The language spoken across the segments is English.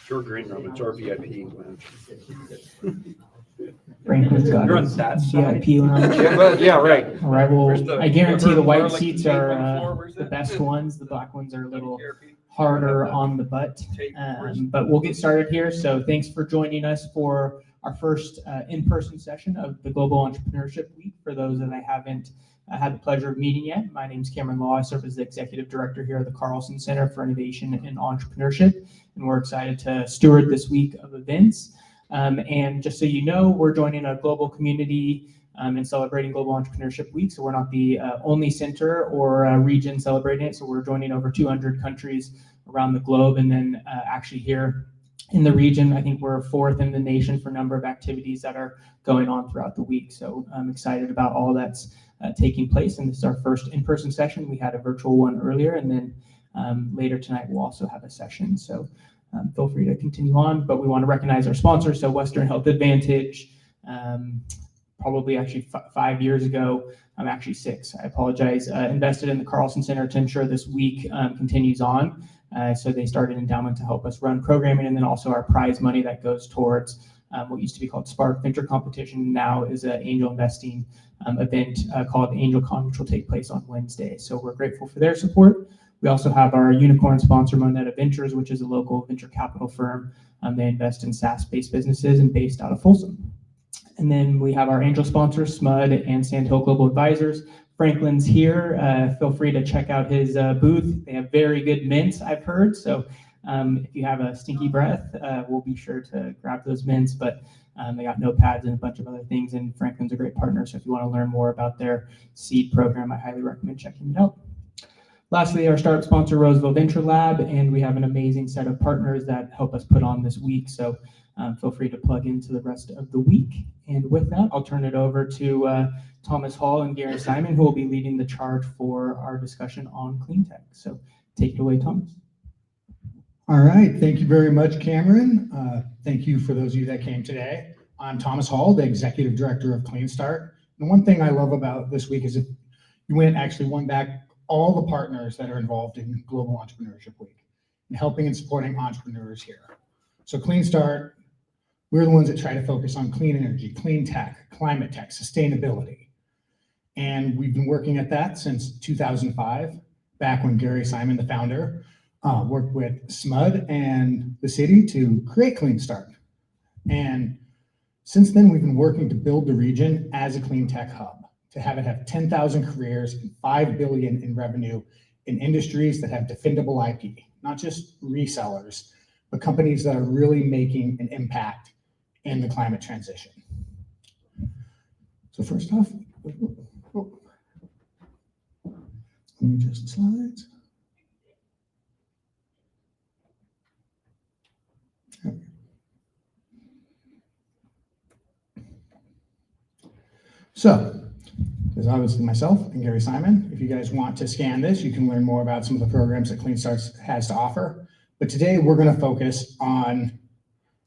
Your green room, it's our VIP lounge. Franklin's got You're on his that side. VIP lounge. Yeah, right. All right, Where's well, the- I guarantee the white garlic seats tape are on the floor? Where's the that? best ones. The black ones are a little Here, Pete. harder on the butt. But we'll get started here. So thanks for joining us for our first in-person session of the Global Entrepreneurship Week. For those that I haven't had the pleasure of meeting yet, my name is Cameron Law. I serve as the Executive Director here at the Carlson Center for Innovation and Entrepreneurship, and we're excited to steward this week of events. And just so you know, we're joining a global community and celebrating Global Entrepreneurship Week. So we're not the only center or region celebrating it. So we're joining over 200 countries around the globe. And then actually here in the region, I think we're fourth in the nation for number of activities that are going on throughout the week. So I'm excited about all that's taking place. And this is our first in-person session. We had a virtual one earlier, and then later tonight we'll also have a session. So feel free to continue on, but we want to recognize our sponsors. So Western Health Advantage, probably actually 5 years ago, actually 6, I apologize, invested in the Carlson Center to ensure this week continues on. So they started an endowment to help us run programming, and then also our prize money that goes towards what used to be called Spark Venture Competition, now is an angel investing event called AngelCon, which will take place on Wednesday. So we're grateful for their support. We also have our unicorn sponsor, Moneta Ventures, which is a local venture capital firm. They invest in SaaS-based businesses and based out of Folsom. And then we have our angel sponsors, SMUD and Sandhill Global Advisors. Franklin's here. Feel free to check out his booth. They have very good mints, I've heard. So if you have a stinky breath, we'll be sure to grab those mints. But they got notepads and a bunch of other things. And Franklin's a great partner. So if you want to learn more about their seed program, I highly recommend checking it out. Lastly, our startup sponsor, Roseville Venture Lab, and we have an amazing set of partners that help us put on this week. So feel free to plug into the rest of the week. And with that, I'll turn it over to Thomas Hall and Gary Simon, who will be leading the charge for our discussion on CleanTech. So take it away, Thomas. All right, thank you very much, Cameron. Thank you for those of you that came today. I'm Thomas Hall, the Executive Director of CleanStart. And one thing I love about this week is if you went back all the partners that are involved in Global Entrepreneurship Week and helping and supporting entrepreneurs here. So CleanStart, we're the ones that try to focus on clean energy, clean tech, climate tech, sustainability. And we've been working at that since 2005, back when Gary Simon, the founder, worked with SMUD and the city to create CleanStart. And since then, we've been working to build the region as a clean tech hub, to have it have 10,000 careers and $5 billion in revenue in industries that have defendable IP, not just resellers, but companies that are really making an impact in the climate transition. So first off, let me adjust the slides. So, there's obviously myself and Gary Simon. If you guys want to scan this, you can learn more about some of the programs that CleanStart has to offer. But today we're going to focus on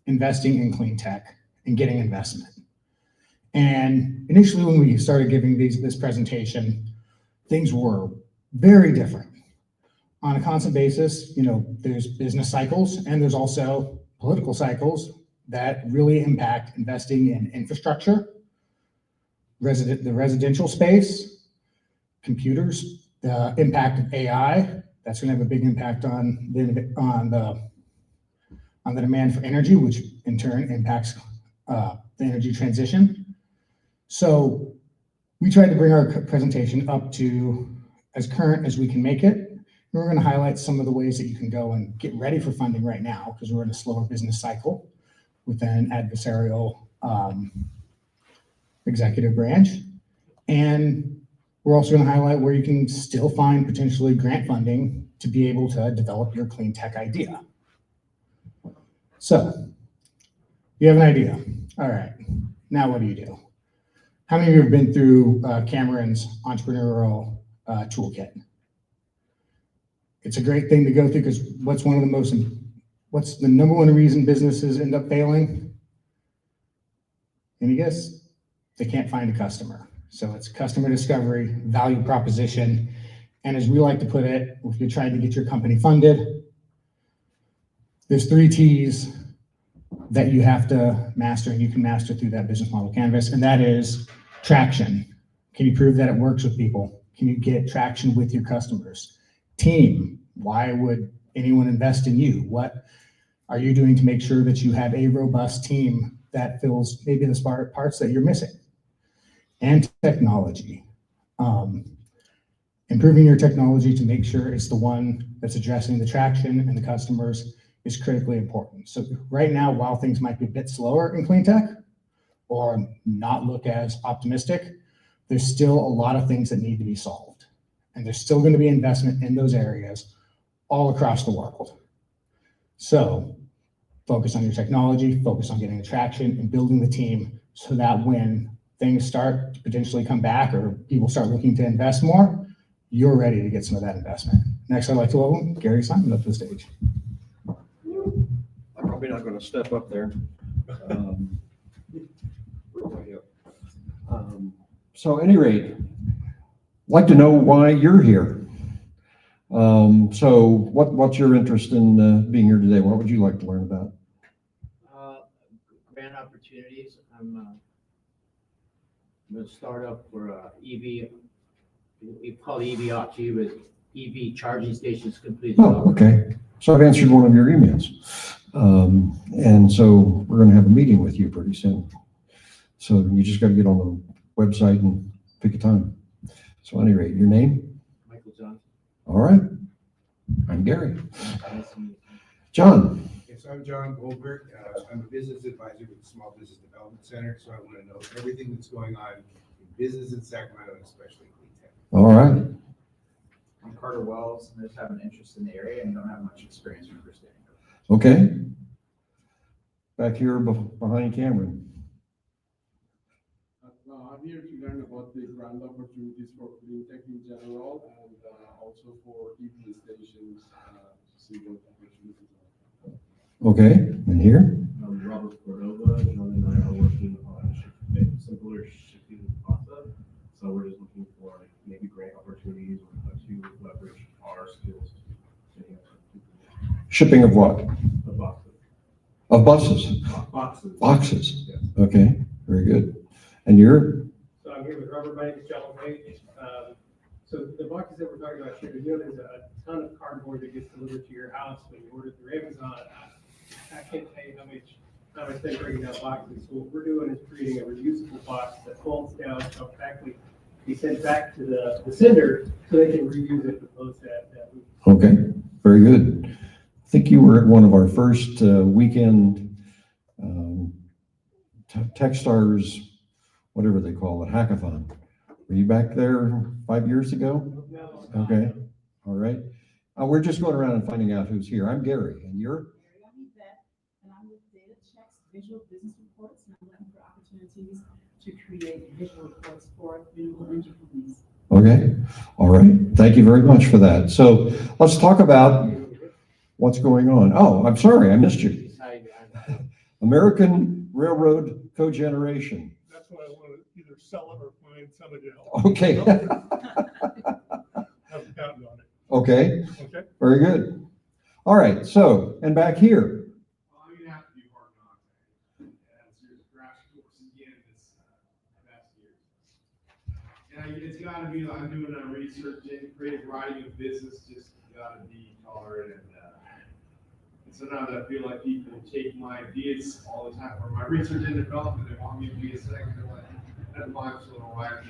investing in clean tech and getting investment. And initially when we started giving this presentation, things were very different. On a constant basis, there's business cycles and there's also political cycles that really impact investing in infrastructure, the residential space, computers, the impact of AI, that's going to have a big impact on the demand for energy, which in turn impacts the energy transition. So we tried to bring our presentation up to as current as we can make it. And we're going to highlight some of the ways that you can go and get ready for funding right now, because we're in a slower business cycle with an adversarial executive branch. And we're also going to highlight where you can still find potentially grant funding to be able to develop your clean tech idea. So you have an idea. All right, now what do you do? How many of you have been through Cameron's entrepreneurial toolkit? It's a great thing to go through, because what's the number one reason businesses end up failing? Any guess? They can't find a customer. So it's customer discovery, value proposition, and as we like to put it, if you're trying to get your company funded, there's 3 T's that you have to master, and you can master through that business model canvas, and that is traction. Can you prove that it works with people? Can you get traction with your customers? Team, why would anyone invest in you? What are you doing to make sure that you have a robust team that fills maybe the parts that you're missing? And technology. Improving your technology to make sure it's the one that's addressing the traction and the customers is critically important. So right now, while things might be a bit slower in CleanTech or not look as optimistic, there's still a lot of things that need to be solved. And there's still going to be investment in those areas all across the world. So focus on your technology, focus on getting the traction and building the team so that when things start to potentially come back or people start looking to invest more, you're ready to get some of that investment. Next, I'd like to welcome Gary Simon up to the stage. I'm probably not going to step up there. So at any rate, I'd like to know why you're here. So what's your interest in being here today? What would you like to learn about? Grant opportunities. I'm a startup for EV. We call it EV Opti, but EV charging stations completely. Oh, okay. So I've answered one of your emails. And so we're going to have a meeting with you pretty soon. So you just got to get on the website and pick a time. So at any rate, your name? Michael Johnson. All right. I'm Gary. Nice to meet you. John. Yes, I'm John Goldberg. I'm a business advisor with the Small Business Development Center, so I want to know everything that's going on in business in Sacramento, and especially CleanTech. All right. I'm Carter Wells, and I just have an interest in the area and don't have much experience in understanding it. Okay. Back here behind Cameron. I'm here to learn about the grant opportunities for CleanTech in general and also for EV stations, see what opportunities are. Okay. And here? I'm Robert Cordova. John and I are working on simpler shipping process. So we're just looking for maybe grant opportunities or how to leverage our skills. Shipping of what? Of boxes. Of buses? Boxes. Boxes. Yes. Okay. Very good. And you're? So I'm here with Robert Bank and John Page. So the boxes that we're talking about shipping, you know, there's a ton of cardboard that gets delivered to your house when you order through Amazon. I can't tell you how much they bring down boxes. So what we're doing is creating a reusable box that folds down, so actually be sent back to the sender so they can reuse it to post that week. Okay. Very good. I think you were at one of our first weekend Techstars, whatever they call it, hackathon. Were you back there 5 years ago? No. Okay. All right. We're just going around and finding out who's here. I'm Gary, and you're? I'm Yvette, and I'm with Data Checks Visual Business Reports, and I'm looking for opportunities to create visual reports for renewable energy companies. Okay. All right. Thank you very much for that. So let's talk about what's going on. Oh, I'm sorry. I missed you. American Railroad Cogeneration. That's why I want to either sell it or find somebody else. Okay. Haven't counted on it. Okay. Okay. Very good. All right. So, and back here. Well, I'm gonna have to do hard knocks. As your crash course again this past year. And it's got to be. I'm doing research in creative writing of business. Just got to be tolerant and sometimes I feel like people take my ideas all the time for my research and development. They want me to be a second. That's my little right.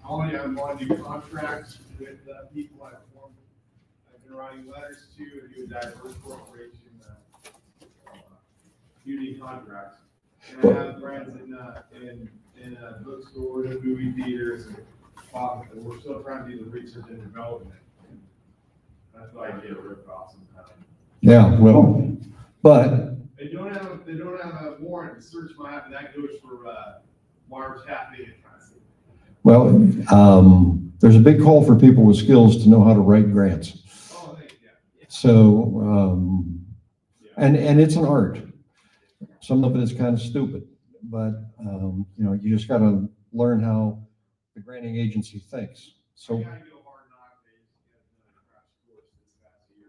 I want to do contracts with people I've formed. I've been writing letters to and do a diverse corporation beauty contracts. And I have friends in bookstores and movie theaters and we're still trying to do the research and development. That's why I get ripped off sometimes. Yeah, well, but They don't have a warrant to search my app, and that goes for wiretapping and kind of thing. well, there's a big call for people with skills to know how to write grants. Oh, yeah. So, and it's an art. Some of it is kind of stupid, but you know, you just got to learn how the granting agency thinks. So. I gotta go hard knock days to get a crash course this past year.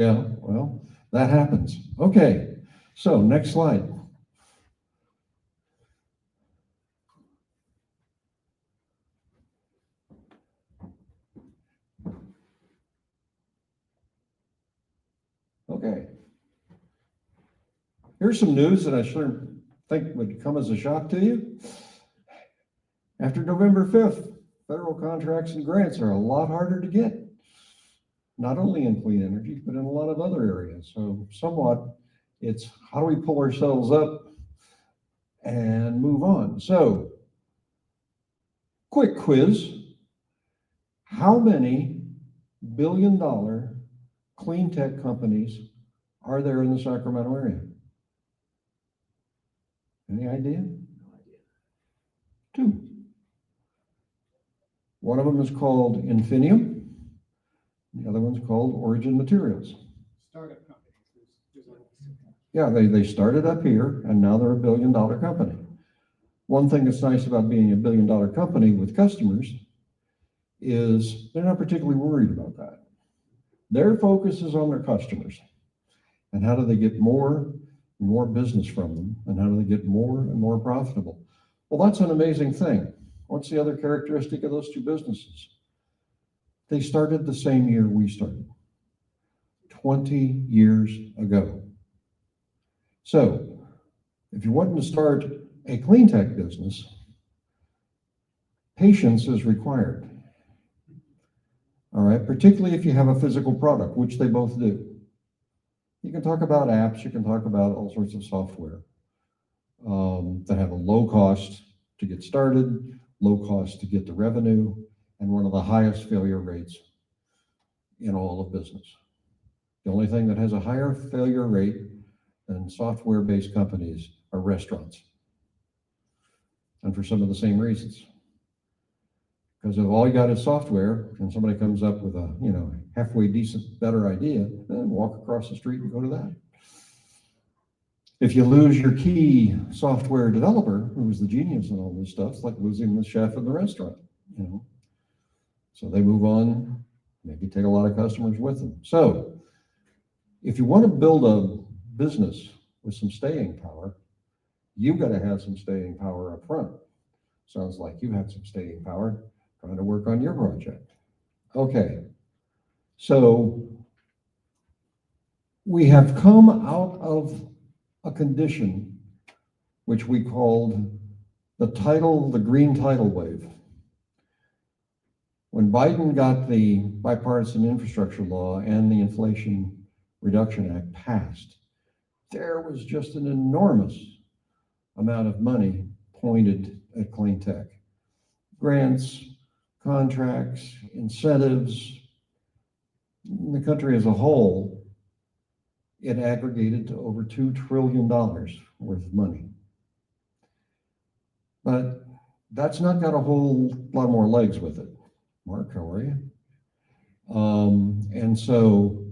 Yeah, well, That happens. Okay, so next slide. Okay. Here's some news that I sure think would come as a shock to you. After November 5th, federal contracts and grants are a lot harder to get, not only in clean energy, but in a lot of other areas. So somewhat, it's how do we pull ourselves up and move on? So, quick quiz. How many billion-dollar clean tech companies are there in the Sacramento area? Any idea? No idea. 2. One of them is called Infinium. The other one's called Origin Materials. Startup companies. Yeah, they started up here and now they're a billion-dollar company. One thing that's nice about being a billion-dollar company with customers is they're not particularly worried about that. Their focus is on their customers and how do they get more and more business from them and how do they get more and more profitable. Well, that's an amazing thing. What's the other characteristic of those two businesses? They started the same year we started, 20 years ago. So if you're wanting to start a clean tech business, patience is required. All right, particularly if you have a physical product, which they both do. You can talk about apps, you can talk about all sorts of software that have a low cost to get started, low cost to get the revenue, and one of the highest failure rates in all of business. The only thing that has a higher failure rate than software-based companies are restaurants. And for some of the same reasons. Because if all you got is software and somebody comes up with a, halfway decent, better idea, then walk across the street and go to that. If you lose your key software developer, who was the genius in all this stuff, it's like losing the chef in the restaurant, So they move on, maybe take a lot of customers with them. So if you want to build a business with some staying power, you've got to have some staying power up front. Sounds like you have some staying power trying to work on your project. Okay, so we have come out of a condition which we called the green tidal wave. When Biden got the bipartisan infrastructure law and the Inflation Reduction Act passed, there was just an enormous amount of money pointed at clean tech. Grants, contracts, incentives. In the country as a whole, it aggregated to over $2 trillion worth of money. But that's not got a whole lot more legs with it. Mark, how are you? And so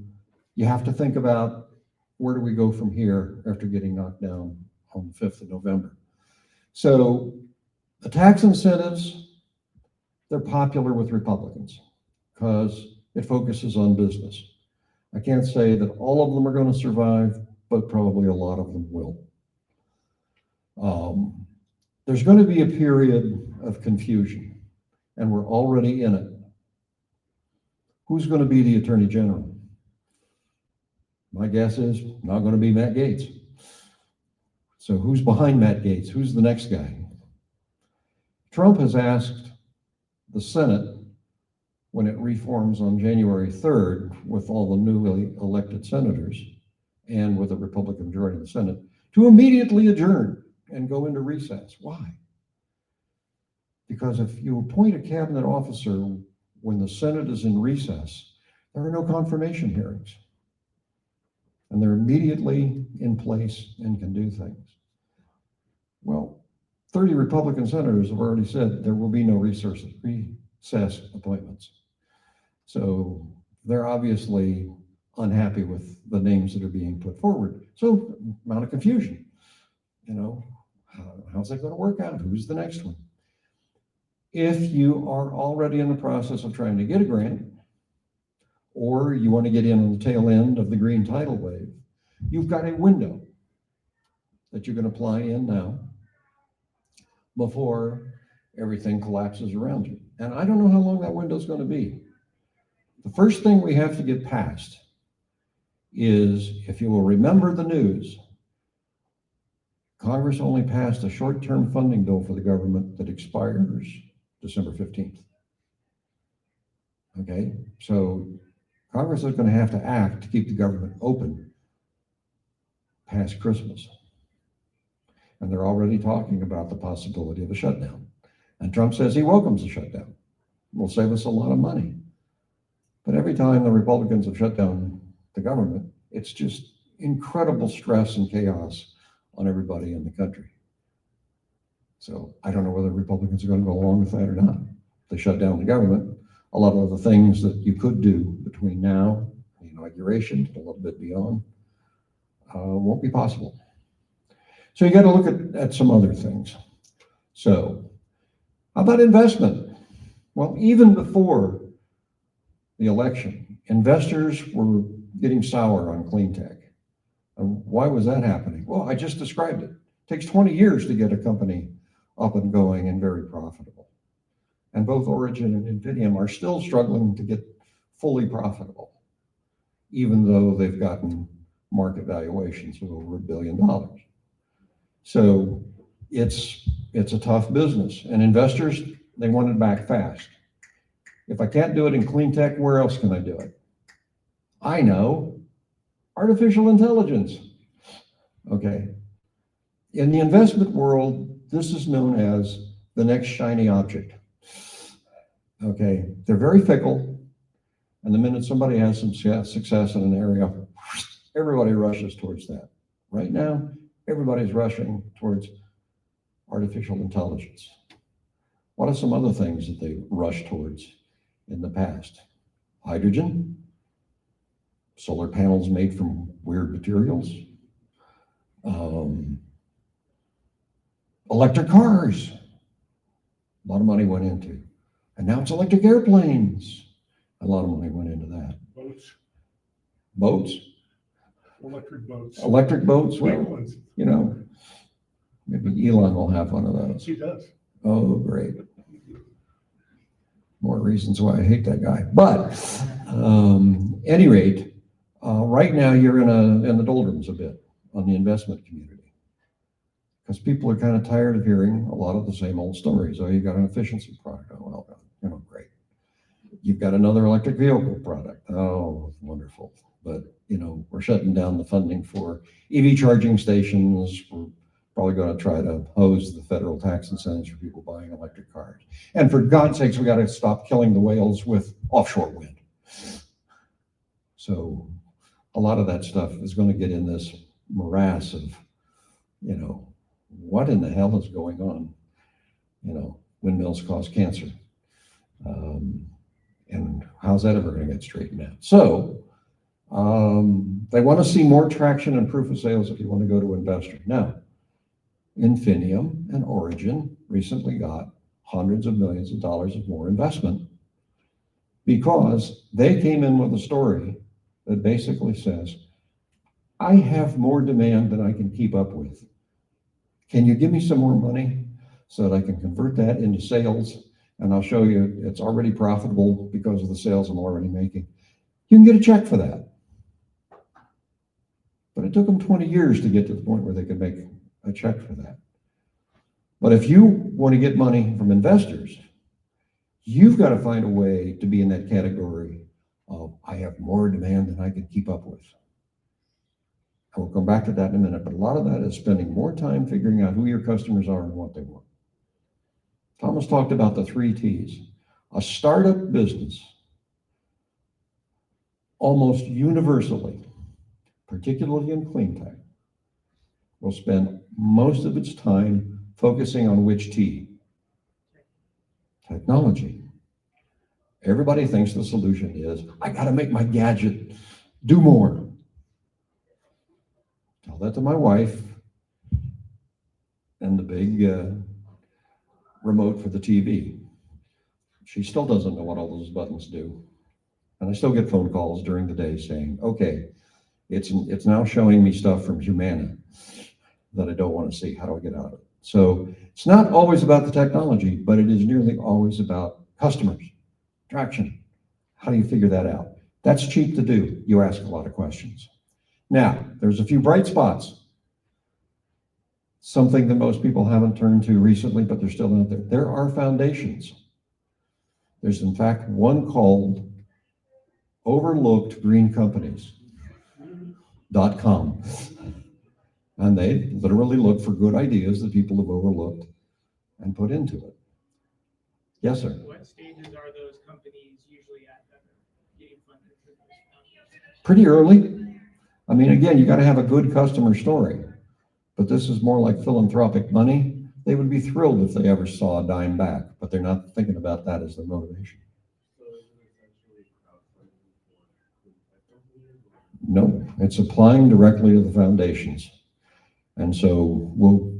you have to think about where do we go from here after getting knocked down on the 5th of November. So the tax incentives, they're popular with Republicans because it focuses on business. I can't say that all of them are going to survive, but probably a lot of them will. There's going to be a period of confusion, and we're already in it. Who's going to be the Attorney General? My guess is not going to be Matt Gaetz. So who's behind Matt Gaetz? Who's the next guy? Trump has asked the Senate, when it reforms on January 3rd with all the newly elected senators and with a Republican majority in the Senate, to immediately adjourn and go into recess. Why? Because if you appoint a cabinet officer when the Senate is in recess, there are no confirmation hearings. And they're immediately in place and can do things. Well, 30 Republican senators have already said there will be no recess appointments. So they're obviously unhappy with the names that are being put forward. So amount of confusion. How's that going to work out? Who's the next one? If you are already in the process of trying to get a grant, or you want to get in on the tail end of the green tidal wave, You've got a window that you can apply in now before everything collapses around you. And I don't know how long that window is going to be. The first thing we have to get past is, if you will remember the news, Congress only passed a short-term funding bill for the government that expires December 15th. Okay, so Congress is going to have to act to keep the government open past Christmas. And they're already talking about the possibility of a shutdown. And Trump says he welcomes a shutdown. It will save us a lot of money. But every time the Republicans have shut down the government, it's just incredible stress and chaos on everybody in the country. So I don't know whether Republicans are going to go along with that or not. If they shut down the government, a lot of the things that you could do between now and the inauguration, and a little bit beyond, won't be possible. So you got to look at some other things. So how about investment? Well, even before the election, investors were getting sour on CleanTech. And why was that happening? Well, I just described it. It takes 20 years to get a company up and going and very profitable. And both Origin and Infineum are still struggling to get fully profitable, even though they've gotten market valuations of over $1 billion. So it's a tough business. And investors, they want it back fast. If I can't do it in CleanTech, where else can I do it? I know, artificial intelligence. Okay. In the investment world, this is known as the next shiny object. Okay. They're very fickle. And the minute somebody has some success in an area, everybody rushes towards that. Right now, everybody's rushing towards artificial intelligence. What are some other things that they rush towards in the past? Hydrogen, solar panels made from weird materials, electric cars, a lot of money went into. And now it's electric airplanes. A lot of money went into that. Boats, Boats, electric boats. electric boats, Big well, ones. you know, maybe Elon will have one of those. He does. Oh, great. More reasons why I hate that guy. But any rate, right now you're in the doldrums a bit on the investment community, because people are kind of tired of hearing a lot of the same old stories. Oh, you got an efficiency product. Oh, well, you know, great. You've got another electric vehicle product. Oh, wonderful. But, you know, we're shutting down the funding for EV charging stations. We're probably going to try to hose the federal tax incentives for people buying electric cars. And for God's sakes, we got to stop killing the whales with offshore wind. So a lot of that stuff is going to get in this morass of, you know, what in the hell is going on? You know, windmills cause cancer. And how's that ever going to get straightened out? So they want to see more traction and proof of sales if you want to go to investors. Now, Infineum and Origin recently got hundreds of millions of dollars of more investment because they came in with a story that basically says, I have more demand than I can keep up with. Can you give me some more money so that I can convert that into sales? And I'll show you it's already profitable because of the sales I'm already making. You can get a check for that. But it took them 20 years to get to the point where they could make a check for that. But if you want to get money from investors, you've got to find a way to be in that category of, I have more demand than I can keep up with. I will come back to that in a minute, but a lot of that is spending more time figuring out who your customers are and what they want. Thomas talked about the 3 T's. A startup business, almost universally, particularly in CleanTech, will spend most of its time focusing on which T? Technology. Everybody thinks the solution is, I got to make my gadget do more. Tell that to my wife and the big remote for the TV. She still doesn't know what all those buttons do. And I still get phone calls during the day saying, okay, It's now showing me stuff from Humana that I don't want to see. How do I get out of it? So it's not always about the technology, but it is nearly always about customers, traction. How do you figure that out? That's cheap to do. You ask a lot of questions. Now, there's a few bright spots. Something that most people haven't turned to recently, but they're still out there. There are foundations. There's in fact one called Overlooked Green Companies.com. And they literally look for good ideas that people have overlooked and put into it. Yes, sir. What stages are those companies usually at that are getting funded for this? Pretty early. I mean, again, you got to have a good customer story, but this is more like philanthropic money. They would be thrilled if they ever saw a dime back, but they're not thinking about that as their motivation. So is it essentially crowdfunding for CleanTech companies? No, it's applying directly to the foundations. And so we'll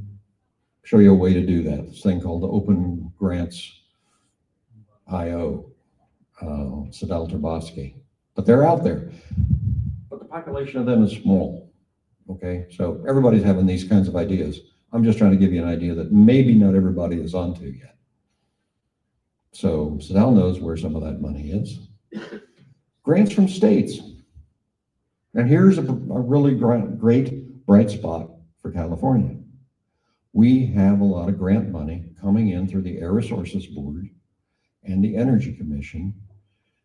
show you a way to do that. This thing called the Open Grants IO, Sadal Terbotsky. But they're out there. But the population of them is small. Okay, so everybody's having these kinds of ideas. I'm just trying to give you an idea that maybe not everybody is onto yet. So Sadal knows where some of that money is. Grants from states. And here's a really great bright spot for California. We have a lot of grant money coming in through the Air Resources Board and the Energy Commission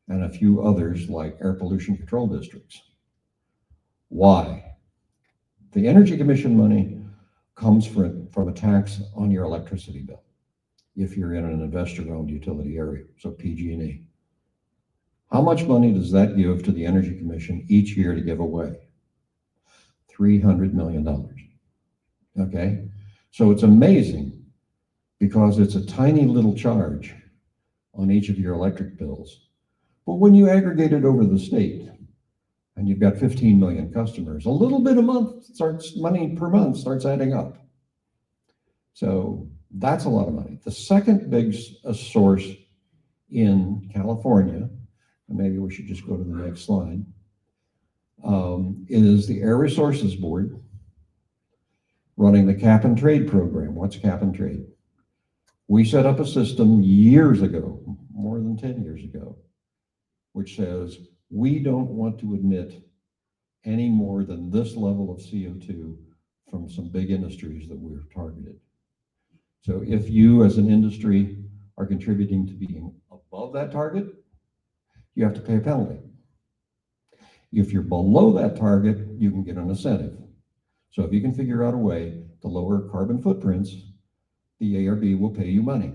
and a few others like air pollution control districts. Why? The Energy Commission money comes from a tax on your electricity bill if you're in an investor-owned utility area, so PG&E. How much money does that give to the Energy Commission each year to give away? $300 million. Okay, so it's amazing because it's a tiny little charge on each of your electric bills. But when you aggregate it over the state and you've got 15 million customers, a little bit money per month starts adding up. So that's a lot of money. The second big source in California, and maybe we should just go to the next slide, is the Air Resources Board running the cap and trade program. What's cap and trade? We set up a system years ago, more than 10 years ago, which says we don't want to emit any more than this level of CO2 from some big industries that we're targeted. So if you as an industry are contributing to being above that target, you have to pay a penalty. If you're below that target, you can get an incentive. So if you can figure out a way to lower carbon footprints, the ARB will pay you money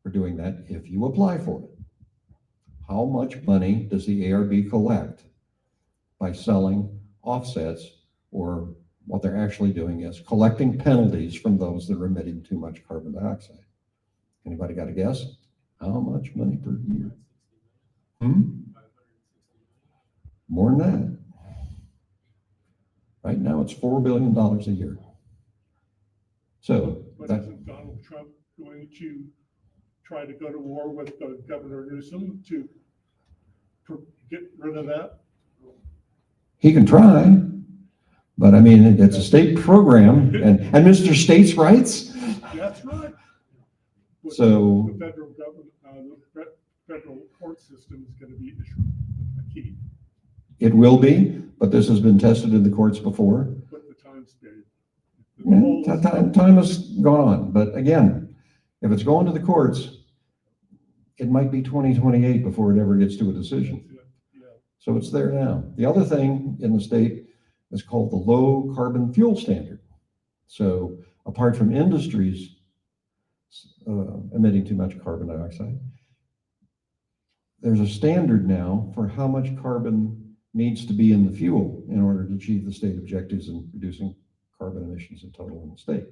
for doing that if you apply for it. How much money does the ARB collect by selling offsets, or what they're actually doing is collecting penalties from those that are emitting too much carbon dioxide? Anybody got a guess? How much money per year? More than that. Right now it's $4 billion a year. So But that, isn't Donald Trump going to try to go to war with Governor Newsom to get rid of that? he can try, but I mean, it's a state program, and Mr. States' rights. That's right. But So the federal government, the federal court system is going to be a key. it will be, but this has been tested in the courts before. Put the time period. Time has gone on, but again, if it's going to the courts, it might be 2028 before it ever gets to a decision. Yeah. So it's there now. The other thing in the state is called the low carbon fuel standard. So apart from industries emitting too much carbon dioxide, there's a standard now for how much carbon needs to be in the fuel in order to achieve the state objectives in reducing carbon emissions in total in the state.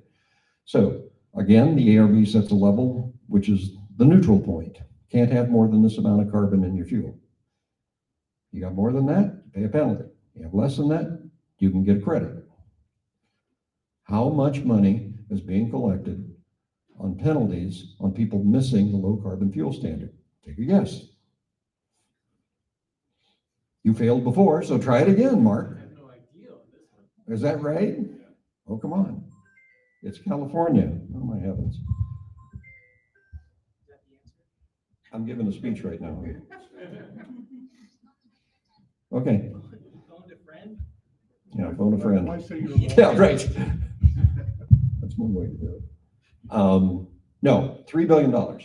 So again, the ARB sets a level, which is the neutral point. Can't have more than this amount of carbon in your fuel. You got more than that, you pay a penalty. You have less than that, you can get a credit. How much money is being collected on penalties on people missing the low carbon fuel standard? Take a guess. You failed before, so try it again, Mark. I have no idea. Is that right? Oh, come on. It's California. Oh, my heavens. I'm giving a speech right now. Okay. Yeah, phone a friend. Yeah, right. That's one way to do it. No, $3 billion.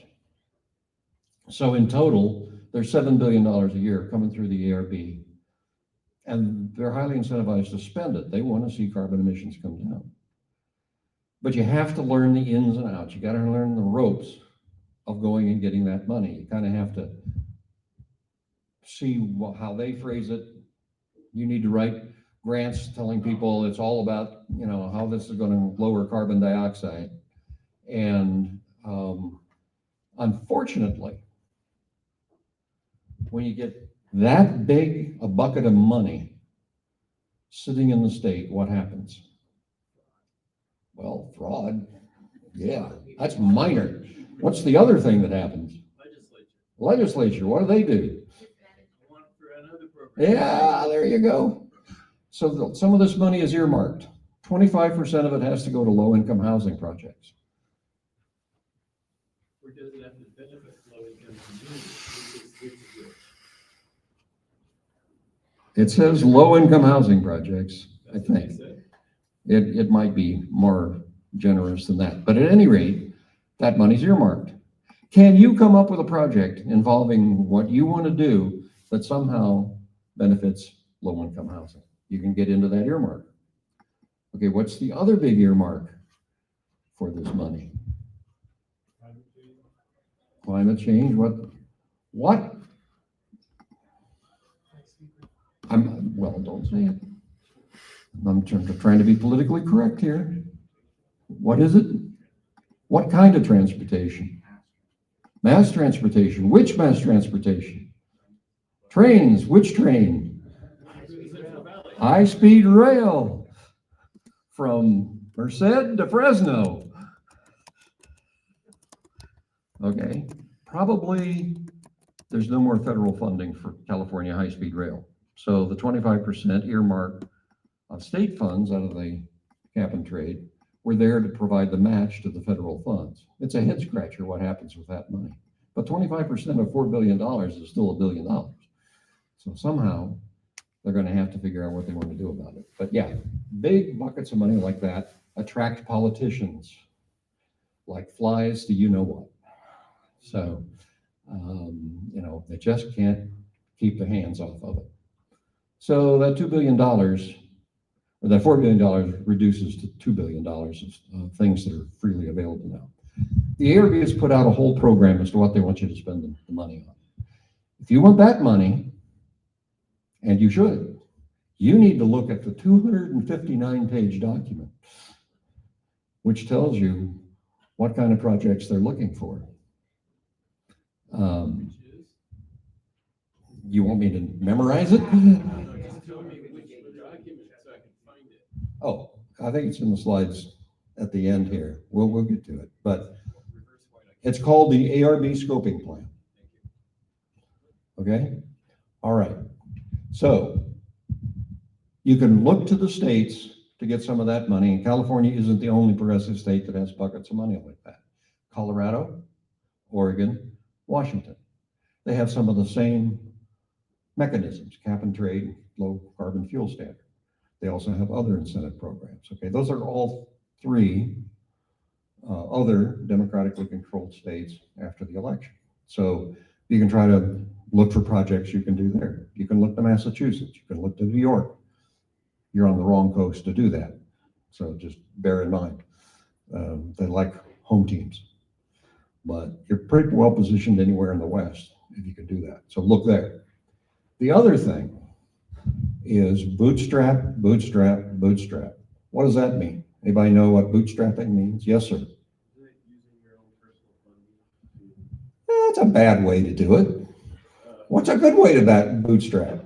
So in total, there's $7 billion a year coming through the ARB. And they're highly incentivized to spend it. They want to see carbon emissions come down. But you have to learn the ins and outs. You got to learn the ropes of going and getting that money. You kind of have to see how they phrase it. You need to write grants telling people it's all about, how this is going to lower carbon dioxide. And unfortunately, when you get that big a bucket of money sitting in the state, what happens? Well, fraud. Yeah, that's minor. What's the other thing that happens? Legislature, what do? Yeah, there you go. So some of this money is earmarked. 25% of it has to go to low-income housing projects. Or does it have to benefit low-income communities? It says low-income housing projects, I think. It might be more generous than that. But at any rate, that money's earmarked. Can you come up with a project involving what you want to do that somehow benefits low-income housing? You can get into that earmark. Okay, what's the other big earmark for this money? Climate change, what? Well, don't say it. I'm trying to be politically correct here. What is it? What kind of transportation? Mass transportation. Which mass transportation? Trains. Which train? High-speed rail from Merced to Fresno. Okay. Probably there's no more federal funding for California high-speed rail. So the 25% earmark of state funds out of the cap and trade were there to provide the match to the federal funds. It's a head scratcher what happens with that money. But 25% of $4 billion is still $1 billion. So somehow they're going to have to figure out what they want to do about it. But yeah, big buckets of money like that attract politicians like flies to you know what. So, they just can't keep their hands off of it. So that $2 billion, or that $4 billion reduces to $2 billion of things that are freely available now. The ARB has put out a whole program as to what they want you to spend the money on. If you want that money, and you should, you need to look at the 259-page document, which tells you what kind of projects they're looking for. You want me to memorize it? Oh, I think it's in the slides at the end here. We'll get to it, but it's called the ARB scoping plan. Okay? All right. So you can look to the states to get some of that money. And California isn't the only progressive state that has buckets of money like that. Colorado, Oregon, Washington. They have some of the same mechanisms, cap and trade, low carbon fuel standard. They also have other incentive programs. Okay, those are all three other democratically controlled states after the election. So you can try to look for projects you can do there. You can look to Massachusetts. You can look to New York. You're on the wrong coast to do that. So just bear in mind, they like home teams. But you're pretty well positioned anywhere in the West if you could do that. So look there. The other thing is bootstrap, bootstrap, bootstrap. What does that mean? Anybody know what bootstrapping means? Yes, sir. That's a bad way to do it. What's a good way to bootstrap?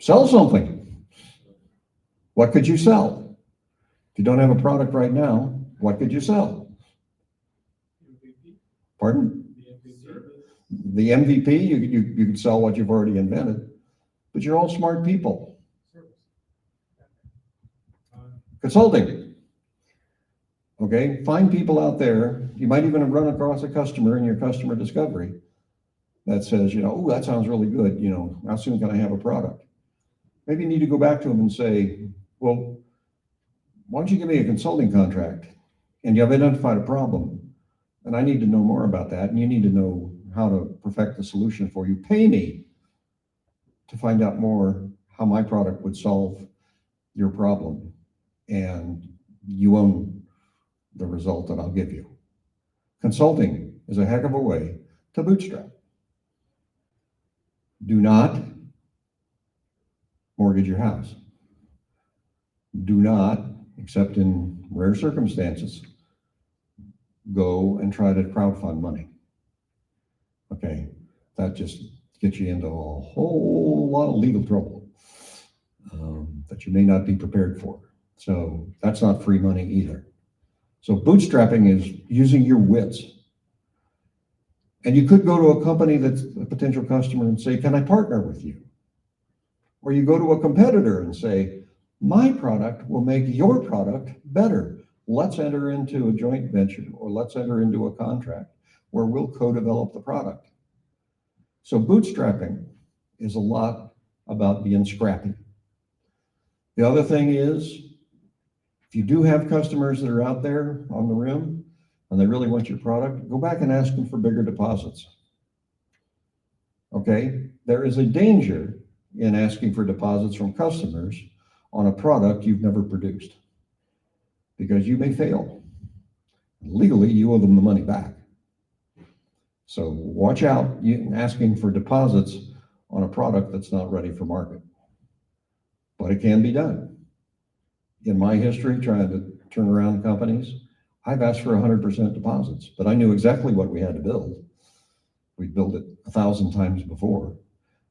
Sell something. What could you sell? If you don't have a product right now, what could you sell? Pardon? The MVP, you could sell what you've already invented. but you're all smart people. Consulting. Okay, find people out there. You might even run across a customer in your customer discovery that says, oh, that sounds really good. How soon can I have a product? Maybe you need to go back to them and say, well, why don't you give me a consulting contract? And you have identified a problem, and I need to know more about that, and you need to know how to perfect the solution for you. Pay me to find out more how my product would solve your problem, and you own the result that I'll give you. Consulting is a heck of a way to bootstrap. Do not mortgage your house. Do not, except in rare circumstances, go and try to crowdfund money. Okay, that just gets you into a whole lot of legal trouble that you may not be prepared for. So that's not free money either. So bootstrapping is using your wits. And you could go to a company that's a potential customer and say, can I partner with you? Or you go to a competitor and say, my product will make your product better. Let's enter into a joint venture, or let's enter into a contract where we'll co-develop the product. So bootstrapping is a lot about being scrappy. The other thing is, if you do have customers that are out there on the rim and they really want your product, go back and ask them for bigger deposits. Okay? There is a danger in asking for deposits from customers on a product you've never produced, because you may fail. Legally, you owe them the money back. So watch out asking for deposits on a product that's not ready for market. But it can be done. In my history, trying to turn around companies, I've asked for 100% deposits, but I knew exactly what we had to build. We'd built it 1,000 times before.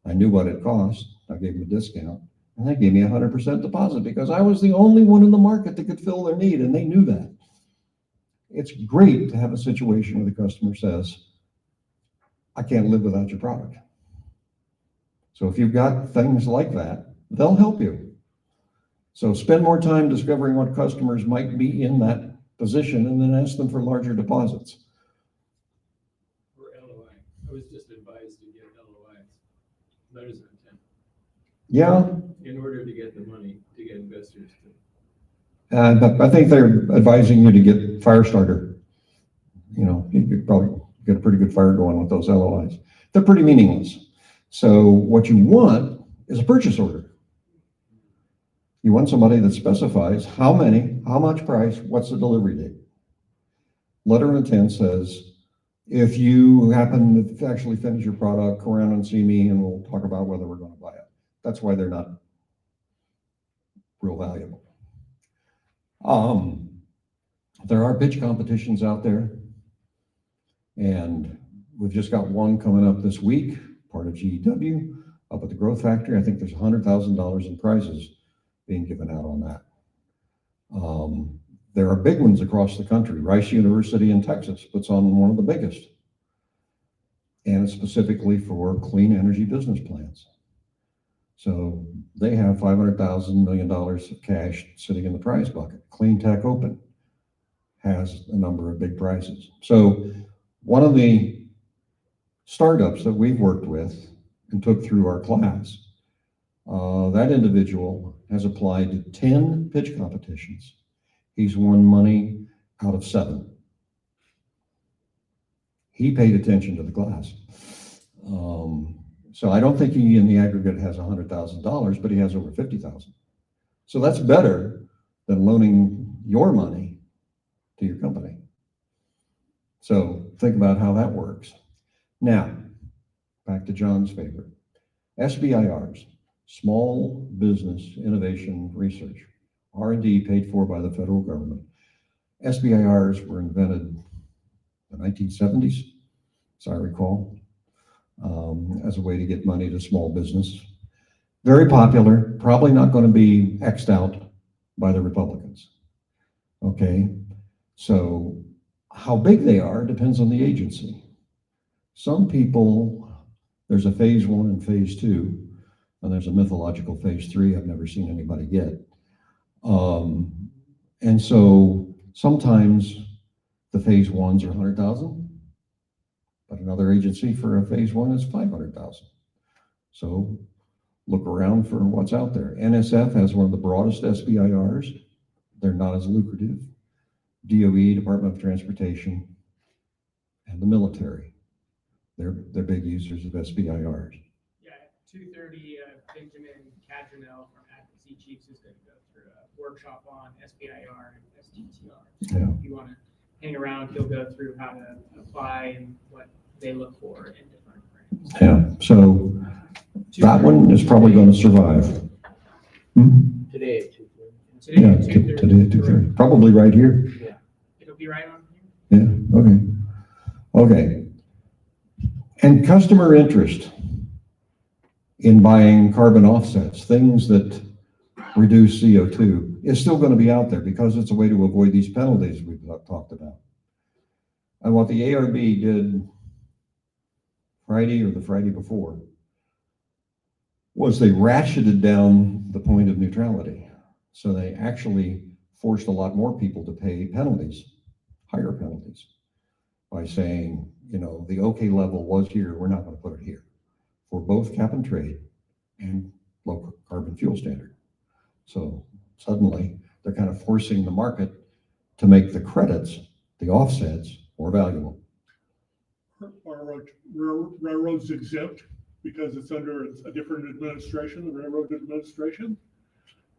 I knew what it cost. I gave them a discount, and they gave me 100% deposit because I was the only one in the market that could fill their need, and they knew that. It's great to have a situation where the customer says, I can't live without your product. So if you've got things like that, they'll help you. So spend more time discovering what customers might be in that position and then ask them for larger deposits. Or LOI. I was just advised to get LOIs, letters of intent, Yeah, in order to get the money, to get investors to. but I think they're advising you to get Firestarter. You could probably get a pretty good fire going with those LOIs. They're pretty meaningless. So what you want is a purchase order. You want somebody that specifies how many, how much price, what's the delivery date. Letter of intent says, if you happen to actually finish your product, come around and see me and we'll talk about whether we're going to buy it. That's why they're not real valuable. There are pitch competitions out there, and we've just got one coming up this week, part of GEW, up at the Growth Factory. I think there's $100,000 in prizes being given out on that. There are big ones across the country. Rice University in Texas puts on one of the biggest, and it's specifically for clean energy business plans. So they have $500,000 million of cash sitting in the prize bucket. CleanTech Open has a number of big prizes. So one of the startups that we've worked with and took through our class, that individual has applied to 10 pitch competitions. He's won money out of 7. He paid attention to the class. So I don't think he in the aggregate has $100,000, but he has over 50,000. So that's better than loaning your money to your company. So think about how that works. Now, back to John's favorite. SBIRs, Small Business Innovation Research, R&D paid for by the federal government. SBIRs were invented in the 1970s, as I recall, as a way to get money to small business. Very popular, probably not going to be X'd out by the Republicans. Okay, so how big they are depends on the agency. Some people, there's a phase 1 and phase 2. And there's a mythological phase 3 I've never seen anybody get. And so sometimes the phase 1s are 100,000, but another agency for a phase 1 is 500,000. So look around for what's out there. NSF has one of the broadest SBIRs. They're not as lucrative. DOE, Department of Transportation, and the military. They're big users of SBIRs. Yeah, 2:30, Benjamin Cadronel from Advocacy Chiefs is going to go through a workshop on SBIR and STTR. So Yeah. if you want to hang around, he'll go through how to apply and what they look for in different grants. Yeah, so that one is probably going to survive. Today at 2:30. Today Yeah, at 2:30. today at 2:30. Probably right here. It'll be right on here. Yeah, okay. Okay. And customer interest in buying carbon offsets, things that reduce CO2, is still going to be out there because it's a way to avoid these penalties we've talked about. And what the ARB did Friday or the Friday before was they ratcheted down the point of neutrality. So they actually forced a lot more people to pay penalties, higher penalties, by saying, you know, the okay level was here, we're not going to put it here, for both cap and trade and low carbon fuel standard. So suddenly they're kind of forcing the market to make the credits, the offsets, more valuable. Are railroads exempt because it's under a different administration, the railroad administration?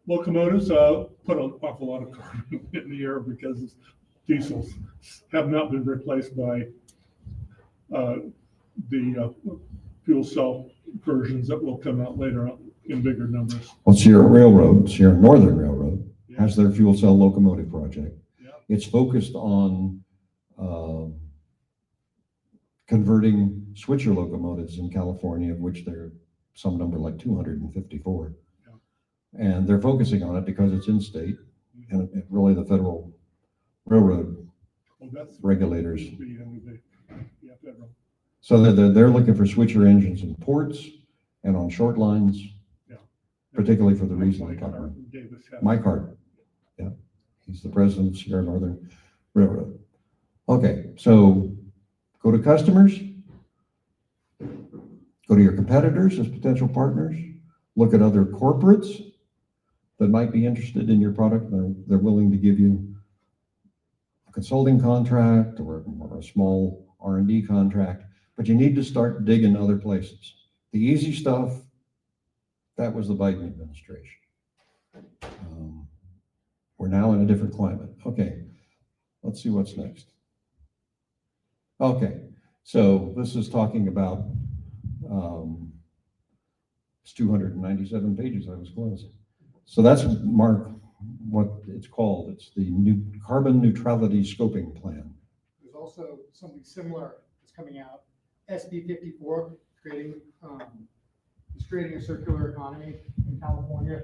Locomotives put an awful lot of carbon in the air because diesels have not been replaced by the fuel cell versions that will come out later on in bigger numbers. Well, Sierra Northern Railroad has their fuel cell locomotive project. Yeah. It's focused on converting switcher locomotives in California, of which there are some number like 254. Yeah. And they're focusing on it because it's in state, and really the federal railroad regulators. Federal. So they're looking for switcher engines in ports and on short lines, particularly for the reason I talked about. Mike Hart, yeah, he's the president of Sierra Northern Railroad. Okay, so go to customers, go to your competitors as potential partners, look at other corporates that might be interested in your product. They're willing to give you a consulting contract or a small R&D contract, but you need to start digging other places. The easy stuff, that was the Biden administration. We're now in a different climate. Okay, let's see what's next. Okay, so this is talking about, it's 297 pages, I was close. So that's, Mark, what it's called. It's the new carbon neutrality scoping plan. There's also something similar that's coming out, SB 54, creating a circular economy in California,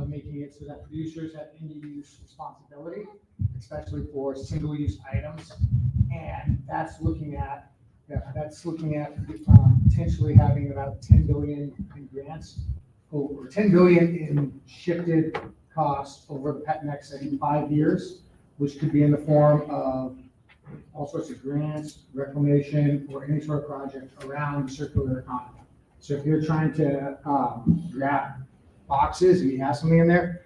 making it so that producers have end-use responsibility, especially for single-use items. And that's looking at potentially having about 10 billion in grants, or 10 billion in shifted costs over the next 5 years, which could be in the form of all sorts of grants, reclamation, or any sort of project around the circular economy. So if you're trying to grab boxes and you have something in there,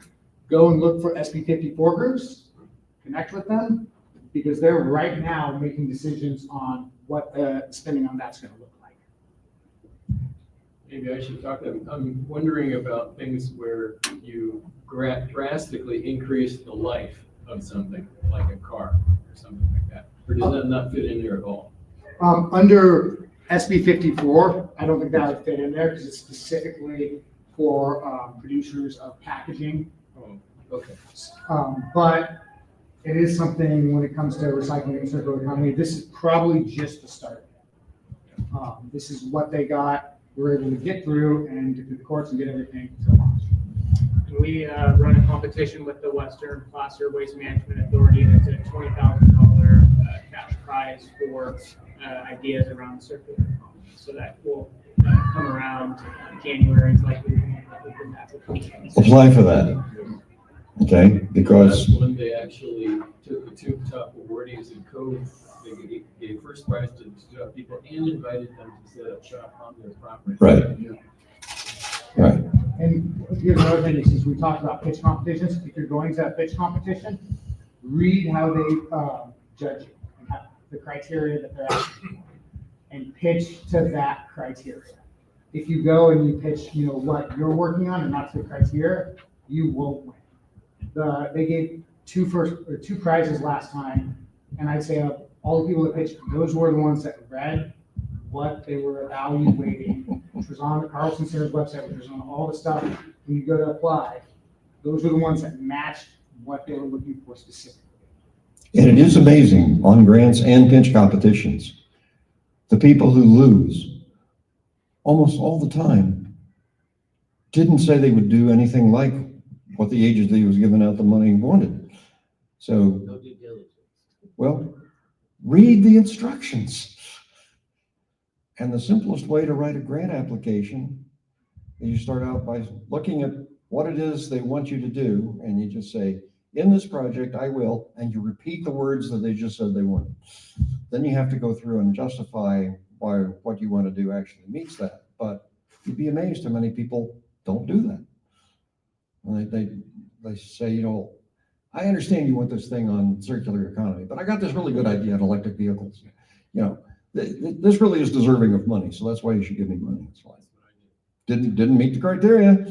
go and look for SB 54 groups, connect with them, because they're right now making decisions on what spending on that's going to look like. Maybe I should talk. I'm wondering about things where you drastically increase the life of something, like a car or something like that. Or does that not fit in there at all? Under SB 54, I don't think that would fit in there because it's specifically for producers of packaging. Oh, okay. But it is something when it comes to recycling and circular economy. This is probably just the start. This is what they got. We're able to get through and get through the courts and get everything to launch. We run a competition with the Western Placer Waste Management Authority, and it's a $20,000 cash prize for ideas around circular economy. So that will come around January, it's likely we're going to open the application. Apply for that. Okay, because, That's when they actually took the two top awardees in code. They gave first prize to people and invited them to set up shop on their property. right, right. And here's another thing, since we talked about pitch competitions, if you're going to a pitch competition, read how they judge you, and how, the criteria that they're asking for, and pitch to that criteria. If you go and you pitch, what you're working on and not to the criteria, you won't win. They gave two prizes last time, and I'd say of all the people that pitched, those were the ones that read what they were evaluating, which was on the Carlson Center's website, which was on all the stuff. When you go to apply, those were the ones that matched what they were looking for specifically. And it is amazing on grants and pitch competitions, the people who lose almost all the time didn't say they would do anything like what the agency was giving out the money wanted. So, No due diligence. well, read the instructions. And the simplest way to write a grant application is you start out by looking at what it is they want you to do, and you just say, in this project, I will, and you repeat the words that they just said they wanted. Then you have to go through and justify why what you want to do actually meets that. But you'd be amazed how many people don't do that. And they say, I understand you want this thing on circular economy, but I got this really good idea on electric vehicles. This really is deserving of money, so that's why you should give me money. It's like, didn't meet the criteria.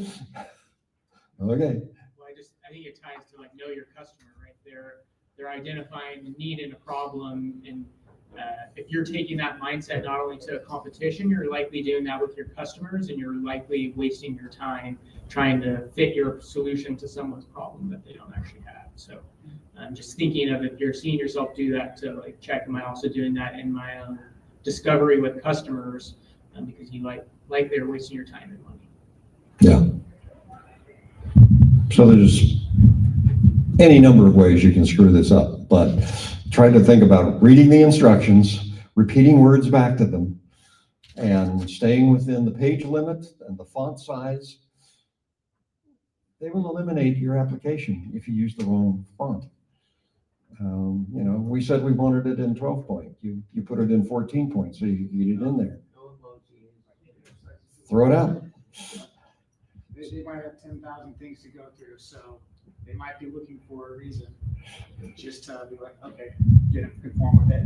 Okay. Well, I think it ties to know your customer, right? They're identifying the need and a problem, and if you're taking that mindset not only to a competition, you're likely doing that with your customers, and you're likely wasting your time trying to fit your solution to someone's problem that they don't actually have. So I'm just thinking of, if you're seeing yourself do that to check, am I also doing that in my own discovery with customers, because you like they're wasting your time and money. Yeah. So there's any number of ways you can screw this up, but try to think about reading the instructions, repeating words back to them, and staying within the page limit and the font size. They will eliminate your application if you use the wrong font. We said we wanted it in 12 point. You put it in 14 point, so you can get it in there. Throw it out. They might have 10,000 things to go through, so they might be looking for a reason just to be like, okay, conform with it.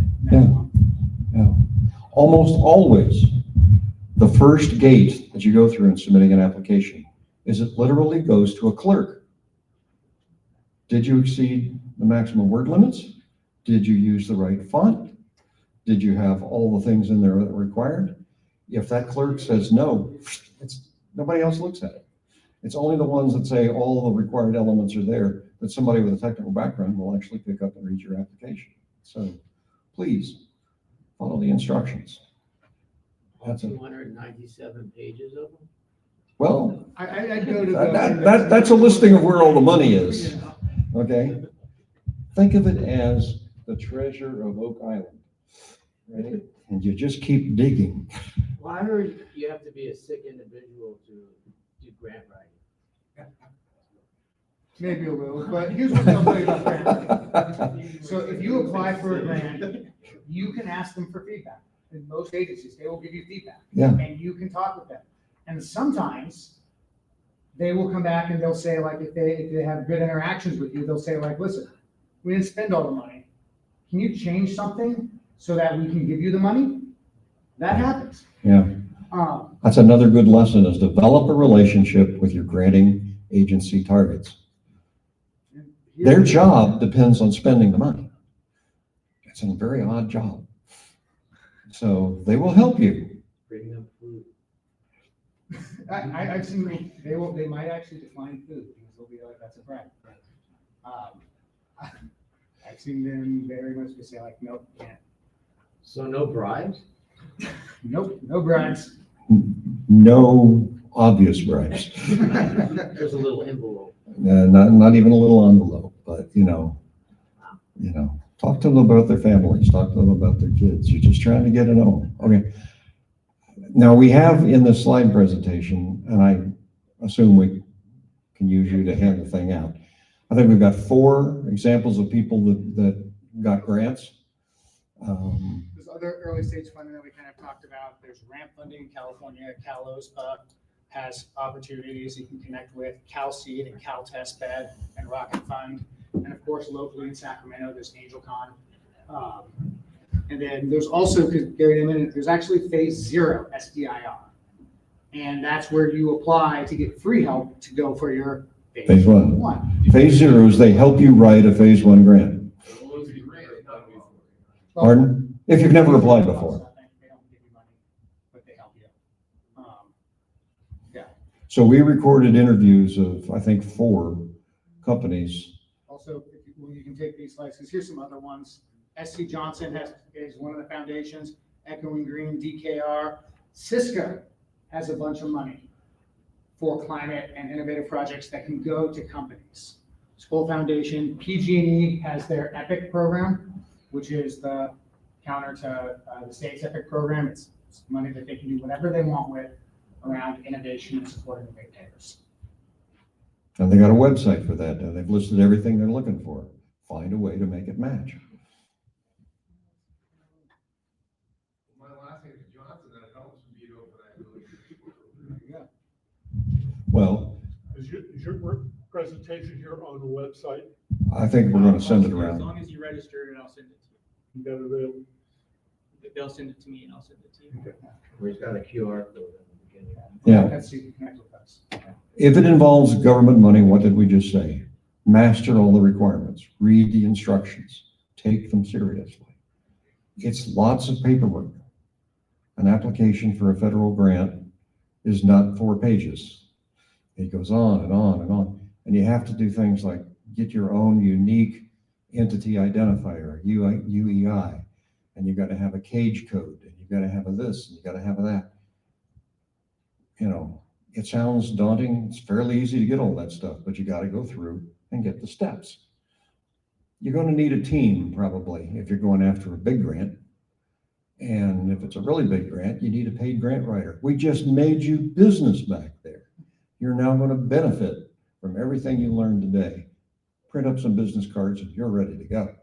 Yeah. Almost always, the first gate that you go through in submitting an application is it literally goes to a clerk. Did you exceed the maximum word limits? Did you use the right font? Did you have all the things in there that are required? If that clerk says no, nobody else looks at it. It's only the ones that say all the required elements are there that somebody with a technical background will actually pick up and read your application. So please follow the instructions. That's 297 pages of them. Well, I'd go to that's a listing of where all the money is. Okay. Think of it as the treasure of Oak Island, right? And you just keep digging. Well, I heard you have to be a sick individual to do grant writing. Maybe a little, but here's what they'll tell you about grant writing. So if you apply for a grant, you can ask them for feedback. In most agencies, they will give you feedback. Yeah. And you can talk with them. And sometimes they will come back and they'll say, if they have good interactions with you, they'll say listen, we didn't spend all the money. Can you change something so that we can give you the money? That happens. Yeah. That's another good lesson, is develop a relationship with your granting agency targets. Their job depends on spending the money. It's a very odd job. So they will help you. Bring them food. I've seen they might actually decline food because they'll be like, that's a bribe. I've seen them very much just say nope, can't. So no bribes? Nope, no bribes. No obvious bribes. There's a little envelope. Not even a little envelope, but talk to them about their families, talk to them about their kids. You're just trying to get to know them. Okay. Now, we have in the slide presentation, and I assume we can use you to hand the thing out. I think we've got 4 examples of people that got grants. There's other early stage funding that we kind of talked about. There's ramp funding in California. CalOSPA has opportunities you can connect with. CalSeed and CalTestBed and Rocket Fund. And of course, locally in Sacramento, there's AngelCon. And then there's also, there's actually phase 0 SDIR. And that's where you apply to get free help to go for your Phase 1. Phase 0 is they help you write a phase 1 grant. Pardon? If you've never applied before. They don't give you money, but they help you. Yeah. So we recorded interviews of, I think, 4 companies. Also, you can take these slides, because here's some other ones. SC Johnson is one of the foundations, Echoing Green, DKR. Cisco has a bunch of money for climate and innovative projects that can go to companies. School Foundation, PG&E has their EPIC program, which is the counter to the state's EPIC program. It's money that they can do whatever they want with around innovation and supporting the ratepayers. And they got a website for that. And they've listed everything they're looking for. Find a way to make it match. My last name is Johnson, that helps me to open that. Well, Is your presentation here on the website? I think we're going to send it As around. long as you register it, I'll send it to You got it available? you. They'll send it to me and I'll send it to you. Where he's got a QR code at the beginning. Yeah. That's so you can connect with us. If it involves government money, what did we just say? Master all the requirements, read the instructions, take them seriously. It's lots of paperwork. An application for a federal grant is not 4 pages. It goes on and on and on. And you have to do things like get your own unique entity identifier, UEI, and you've got to have a cage code, and you've got to have a this, and you've got to have a that. You know, it sounds daunting. It's fairly easy to get all that stuff, but you got to go through and get the steps. You're going to need a team probably if you're going after a big grant. And if it's a really big grant, you need a paid grant writer. We just made you business back there. You're now going to benefit from everything you learned today. Print up some business cards and you're ready to go.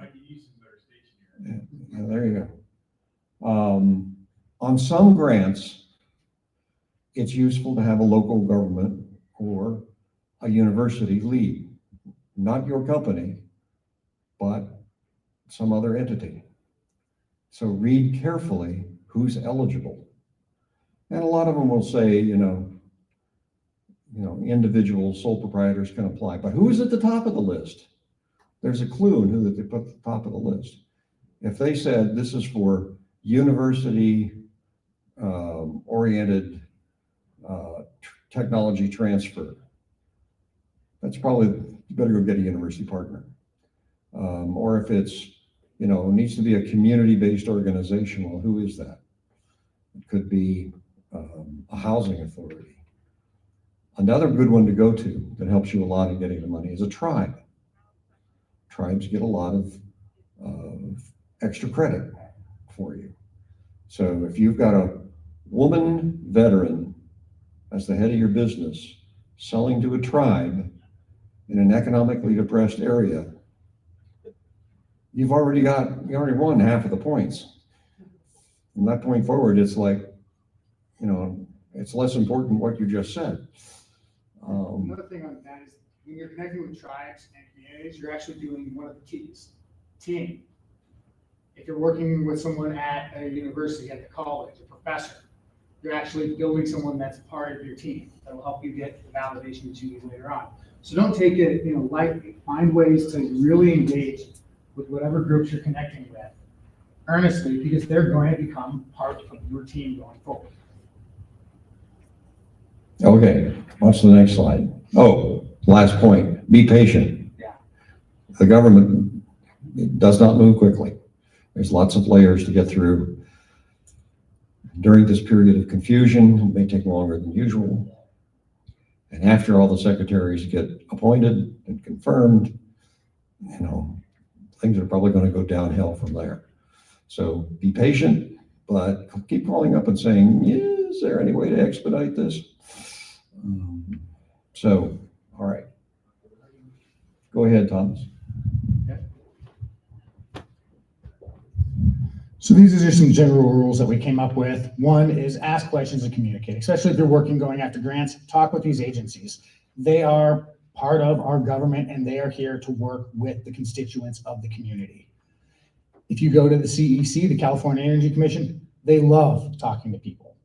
I can use some better station here. Yeah, there you go. On some grants, it's useful to have a local government or a university lead, not your company, but some other entity. So read carefully who's eligible. And a lot of them will say, individual sole proprietors can apply, but who's at the top of the list? There's a clue in who that they put at the top of the list. If they said this is for university oriented technology transfer, that's probably, you better go get a university partner. Or if it's, needs to be a community-based organization, well, who is that? It could be a housing authority. Another good one to go to that helps you a lot in getting the money is a tribe. Tribes get a lot of extra credit for you. So if you've got a woman veteran as the head of your business selling to a tribe in an economically depressed area, you already won half of the points. From that point forward, it's like, it's less important what you just said. Another thing on that is when you're connecting with tribes and communities, you're actually doing one of the T's, team. If you're working with someone at a university, at the college, a professor, you're actually building someone that's part of your team that will help you get the validation that you need later on. So don't take it, lightly. Find ways to really engage with whatever groups you're connecting with earnestly, because they're going to become part of your team going forward. Okay, what's the next slide? Oh, last point, be patient. Yeah. The government does not move quickly. There's lots of layers to get through. During this period of confusion, it may take longer than usual. And after all the secretaries get appointed and confirmed, things are probably going to go downhill from there. So be patient, but keep calling up and saying, yeah, is there any way to expedite this? So, all right. Go ahead, Thomas. So these are just some general rules that we came up with. One is ask questions and communicate, especially if you're working going after grants. Talk with these agencies. They are part of our government and they are here to work with the constituents of the community. If you go to the CEC, the California Energy Commission, they love talking to people.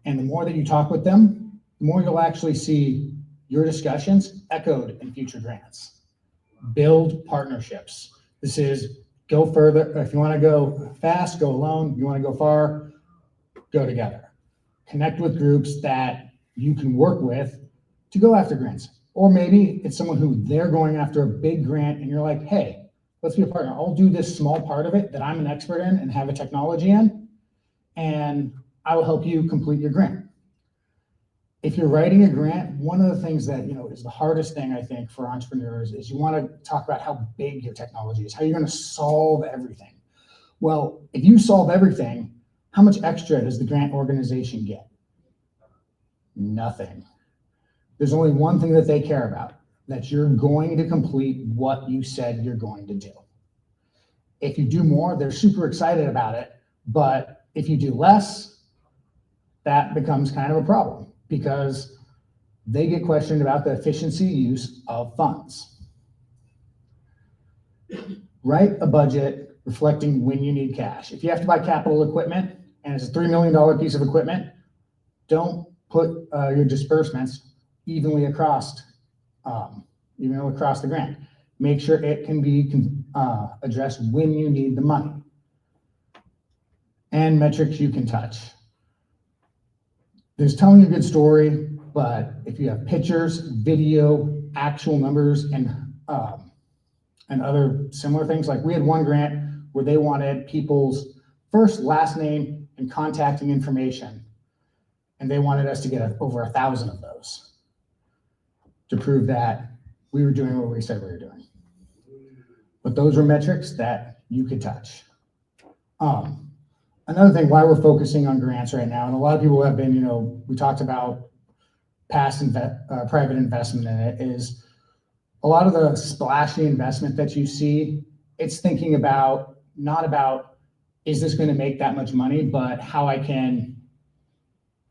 And the more that you talk with them, the more you'll actually see your discussions echoed in future grants. Build partnerships. This is go further. If you want to go fast, go alone. If you want to go far, go together. Connect with groups that you can work with to go after grants. Or maybe it's someone who they're going after a big grant and you're like, hey, let's be a partner. I'll do this small part of it that I'm an expert in and have a technology in, and I will help you complete your grant. If you're writing a grant, one of the things that is the hardest thing I think for entrepreneurs is you want to talk about how big your technology is, how you're going to solve everything. Well, if you solve everything, how much extra does the grant organization get? Nothing. There's only one thing that they care about, that you're going to complete what you said you're going to do. If you do more, they're super excited about it, but if you do less, that becomes kind of a problem because they get questioned about the efficiency use of funds. Write a budget reflecting when you need cash. If you have to buy capital equipment and it's a $3 million piece of equipment, don't put your disbursements evenly across the grant. Make sure it can be addressed when you need the money. And metrics you can touch. There's telling a good story, but if you have pictures, video, actual numbers, and other similar things, like we had one grant where they wanted people's first, last name, and contacting information, and they wanted us to get over 1,000 of those to prove that we were doing what we said we were doing. But those are metrics that you could touch. Another thing why we're focusing on grants right now, and a lot of people have been, we talked about past private investment in it, is a lot of the splashy investment that you see, it's thinking about, not about, is this going to make that much money, but how I can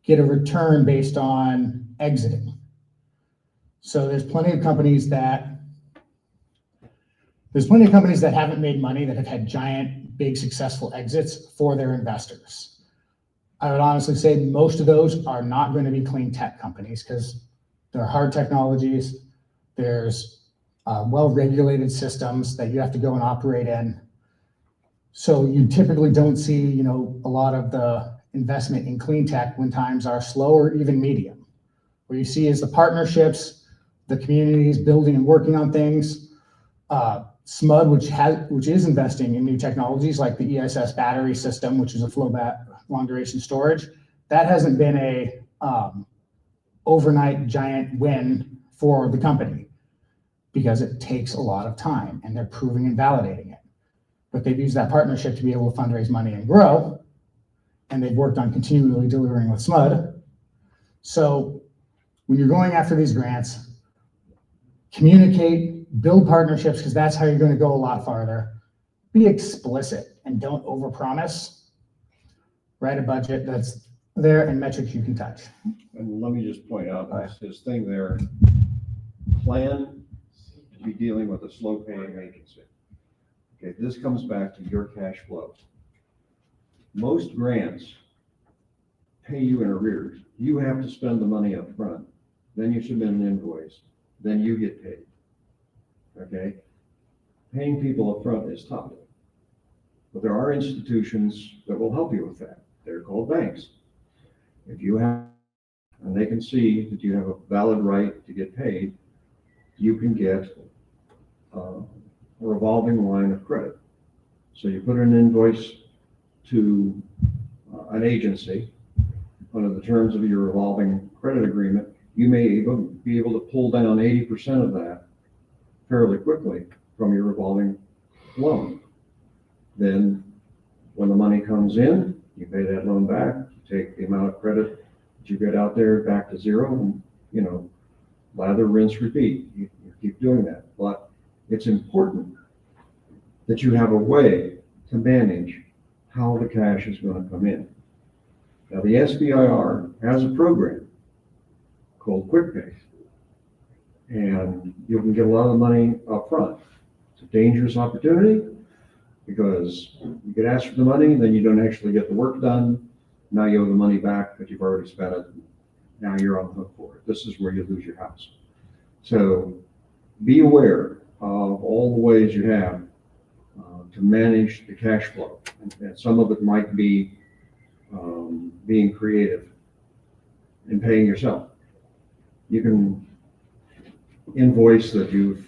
get a return based on exiting. So there's plenty of companies that haven't made money that have had giant, big, successful exits for their investors. I would honestly say most of those are not going to be clean tech companies because they're hard technologies. There's well-regulated systems that you have to go and operate in. So you typically don't see, a lot of the investment in clean tech when times are slow or even medium. What you see is the partnerships, the communities building and working on things. SMUD, which is investing in new technologies like the ESS battery system, which is a long duration storage, that hasn't been a overnight giant win for the company because it takes a lot of time and they're proving and validating it. But they've used that partnership to be able to fundraise money and grow, and they've worked on continually delivering with SMUD. So when you're going after these grants, communicate, build partnerships, because that's how you're going to go a lot farther. Be explicit and don't overpromise. Write a budget that's there and metrics you can touch. And let me just point out this thing there. Plan to be dealing with a slow paying agency. Okay, this comes back to your cash flow. Most grants pay you in arrears. You have to spend the money up front. Then you submit an invoice. Then you get paid. Okay? Paying people up front is tough. But there are institutions that will help you with that. They're called banks. If you have, and they can see that you have a valid right to get paid, you can get a revolving line of credit. So you put an invoice to an agency under the terms of your revolving credit agreement, you may be able to pull down 80% of that fairly quickly from your revolving loan. Then when the money comes in, You pay that loan back, you take the amount of credit that you get out there back to zero, and, you know, lather, rinse, repeat. You keep doing that. But it's important that you have a way to manage how the cash is going to come in. Now, the SBIR has a program called Quick Pay, and you can get a lot of money up front. It's a dangerous opportunity because you get asked for the money, and then you don't actually get the work done. Now you owe the money back, but you've already spent it. Now you're on the hook for it. This is where you lose your house. So be aware of all the ways you have to manage the cash flow. And some of it might be being creative and paying yourself. You can invoice that you've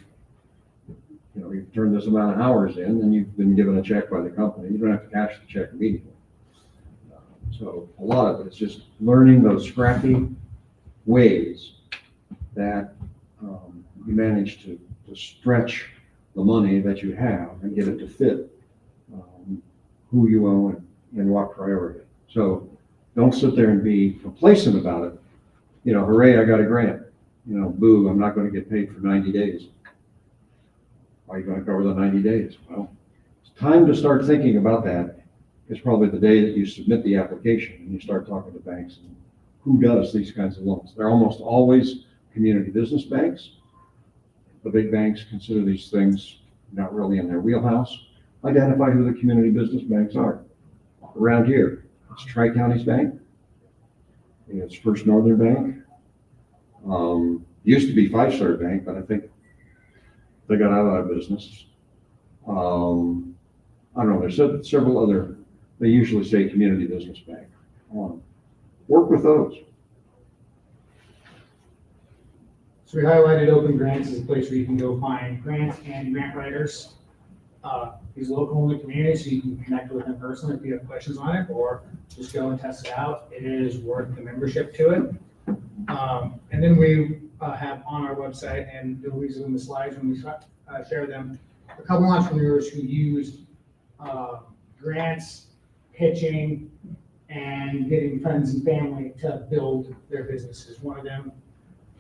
turned this amount of hours in, and you've been given a check by the company. You don't have to cash the check immediately. So a lot of it is just learning those scrappy ways that you manage to stretch the money that you have and get it to fit who you own and what priority. So don't sit there and be complacent about it. You know, hooray, I got a grant. You know, boo, I'm not going to get paid for 90 days. Are you going to cover the 90 days? Well, it's time to start thinking about that. It's probably the day that you submit the application and you start talking to banks and who does these kinds of loans. They're almost always community business banks. The big banks consider these things not really in their wheelhouse. Identify who the community business banks are. Around here, it's Tri-Counties Bank. It's First Northern Bank. Used to be Five Star Bank, but I think they got out of that business. I don't know, there's several other, they usually say community business bank. Work with those. So we highlighted Open Grants as a place where you can go find grants and grant writers. He's local in the community, so you can connect with him personally if you have questions on it, or just go and test it out. It is worth the membership to it. And then we have on our website, and you'll use it in the slides when we share them, a couple entrepreneurs who used grants, pitching, and getting friends and family to build their businesses. One of them,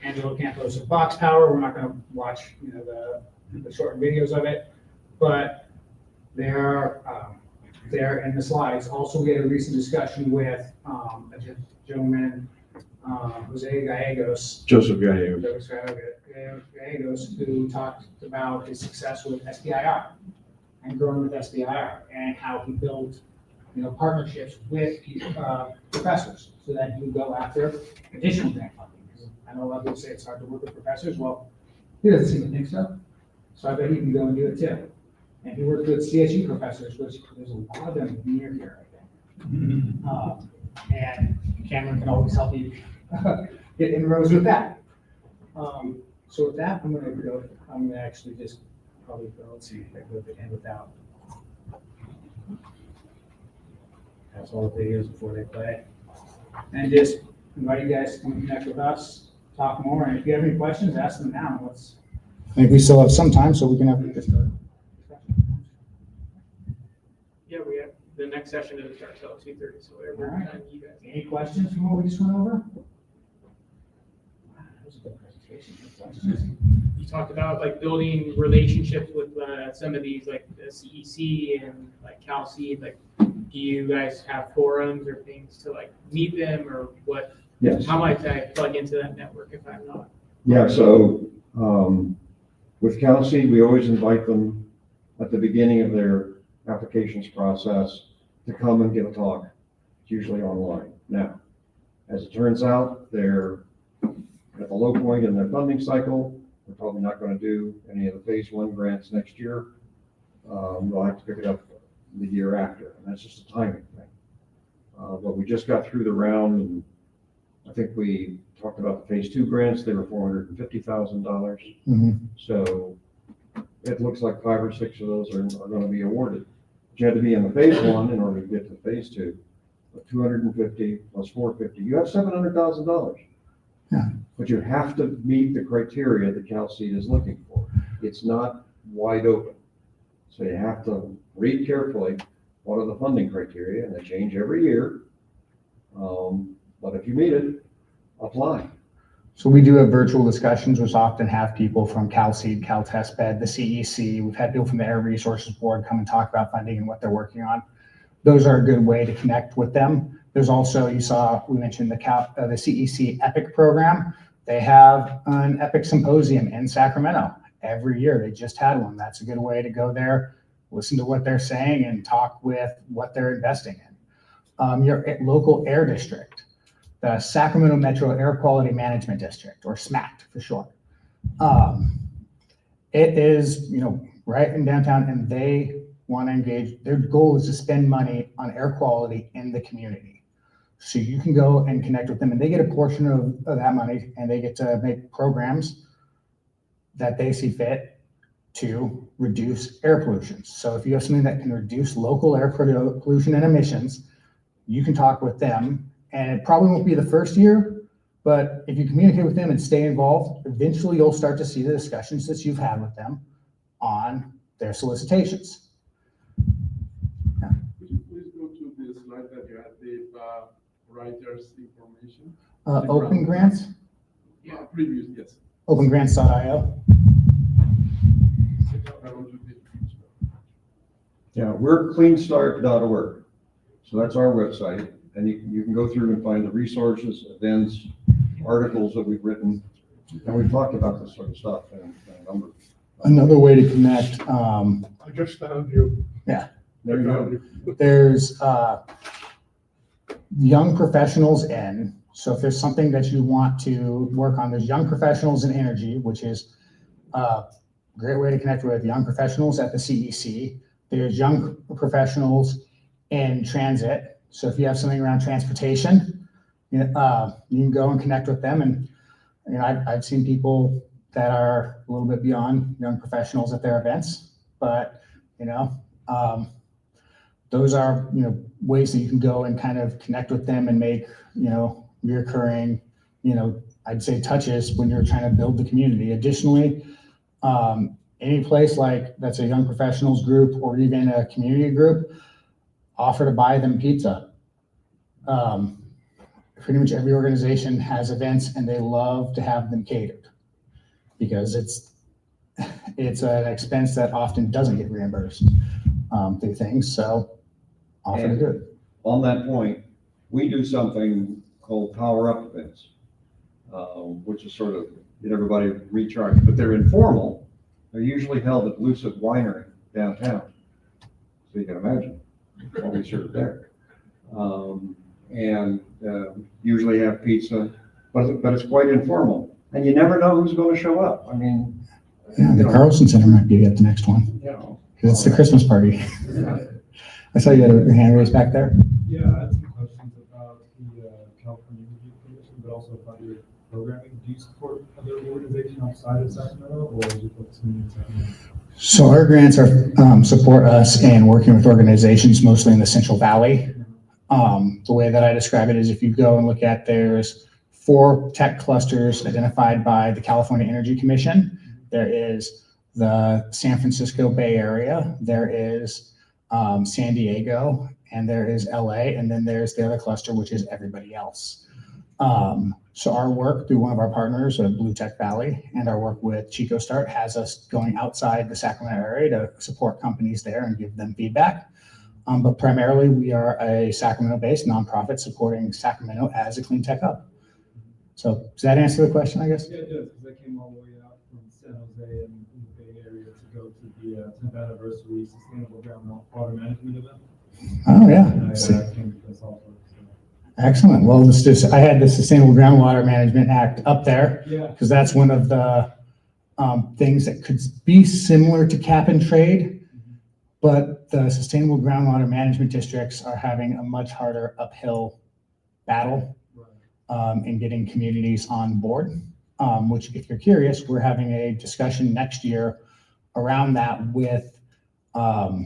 Angelo Campos of Box Power. We're not going to watch, the short videos of it, but they're in the slides. Also, we had a recent discussion with a gentleman, Joseph Gallegos, who talked about his success with SBIR and growing with SBIR and how he built, partnerships with professors so that he would go after additional grant funding. I know a lot of people say it's hard to work with professors. Well, he doesn't seem to think so. So I bet he can go and do it too. And he worked with CSU professors, which there's a lot of them near here, I think. And Cameron can always help you get inroads with that. So with that, I'm gonna actually just probably go, let's see if I go to the end without. That's all the videos before they play. And just invite you guys to come connect with us, talk more, and if you have any questions, ask them now. I think we still have some time, so we can have a discussion. Yeah, we have, the next session doesn't start till 2:30, so whatever All right. time you guys. Any questions from what we just went over? Wow, that was a good presentation. Good questions. You talked about like building relationships with some of these, like the CEC and like CalSeed. Like, do you guys have forums or things to like meet them, or what? Yes. How might I plug into that network if I'm not? Yeah, so with CalSeed, we always invite them at the beginning of their applications process to come and give a talk. It's usually online. Now, as it turns out, they're at the low point in their funding cycle. They're probably not going to do any of the phase 1 grants next year. They'll have to pick it up the year after, and that's just a timing thing. But we just got through the round, and I think we talked about the phase 2 grants. They were $450,000. Mm-hmm. So it looks like 5 or 6 of those are going to be awarded. But you had to be in the phase 1 in order to get to phase 2. But 250 plus 450, you have $700,000. Yeah. But you have to meet the criteria that CalSeed is looking for. It's not wide open. So you have to read carefully what are the funding criteria, and they change every year. But if you meet it, apply. So we do have virtual discussions, which often have people from CalSeed, CalTestBed, the CEC. We've had people from the Air Resources Board come and talk about funding and what they're working on. Those are a good way to connect with them. There's also, we mentioned the CEC EPIC program. They have an EPIC symposium in Sacramento every year. They just had one. That's a good way to go there, listen to what they're saying, and talk with what they're investing in. Your local air district, the Sacramento Metro Air Quality Management District, or SMACT for short. It is, right in downtown, and they want to engage. Their goal is to spend money on air quality in the community. So you can go and connect with them, and they get a portion of that money, and they get to make programs that they see fit to reduce air pollution. So if you have something that can reduce local air pollution and emissions, you can talk with them, and it probably won't be the first year, but if you communicate with them and stay involved, eventually you'll start to see the discussions that you've had with them on their solicitations. Could you please go to the slide that you had, the writers information? Open grants, Yeah, previous, yes. opengrants.io. Yeah, we're cleanstart.org. So that's our website. And you can go through and find the resources, events, articles that we've written. And we've talked about this sort of stuff in a number. Another way to connect, I just found you. yeah, There you go. there's young professionals in. So if there's something that you want to work on, there's young professionals in energy, which is a great way to connect with young professionals at the CEC. There's young professionals in transit. So if you have something around transportation, you can go and connect with them. And I've seen people that are a little bit beyond young professionals at their events, but those are ways that you can go and kind of connect with them and make reoccurring I'd say touches when you're trying to build the community. Additionally, any place like that's a young professionals group or even a community group, offer to buy them pizza. Pretty much every organization has events and they love to have them catered because it's an expense that often doesn't get reimbursed through things. So offer to do it. On that point, we do something called Power Up events, which is sort of get everybody recharged, but they're informal. They're usually held at Lucid Winery downtown. So you can imagine what we serve there. And usually have pizza, but it's quite informal. And you never know who's going to show up. I mean, Yeah, the Carlson Center might be at the next one. Because it's the Christmas party. I saw you had your hand raised back there. Yeah, I had some questions about the California Energy Commission, but also about your programming. Do you support other organizations outside of Sacramento, or is it focusing in Sacramento? So our grants are support us in working with organizations mostly in the Central Valley. The way that I describe it is if you go and look at, there's 4 tech clusters identified by the California Energy Commission. There is the San Francisco Bay Area, there is San Diego, and there is LA, and then there's the other cluster, which is everybody else. So our work through one of our partners, Blue Tech Valley, and our work with Chico Start has us going outside the Sacramento area to support companies there and give them feedback. But primarily we are a Sacramento-based nonprofit supporting Sacramento as a clean tech hub. So does that answer the question, I guess? Yeah, it does, because I came all the way out from San Jose and the Bay Area to go to the 10th anniversary Sustainable Groundwater Management event. Oh, yeah. And I came to this also. Excellent. Well, I had the Sustainable Groundwater Management Act up there Yeah. because that's one of the things that could be similar to cap and trade, but the Sustainable Groundwater Management Districts are having a much harder uphill battle in getting communities on board, which if you're curious, we're having a discussion next year around that with the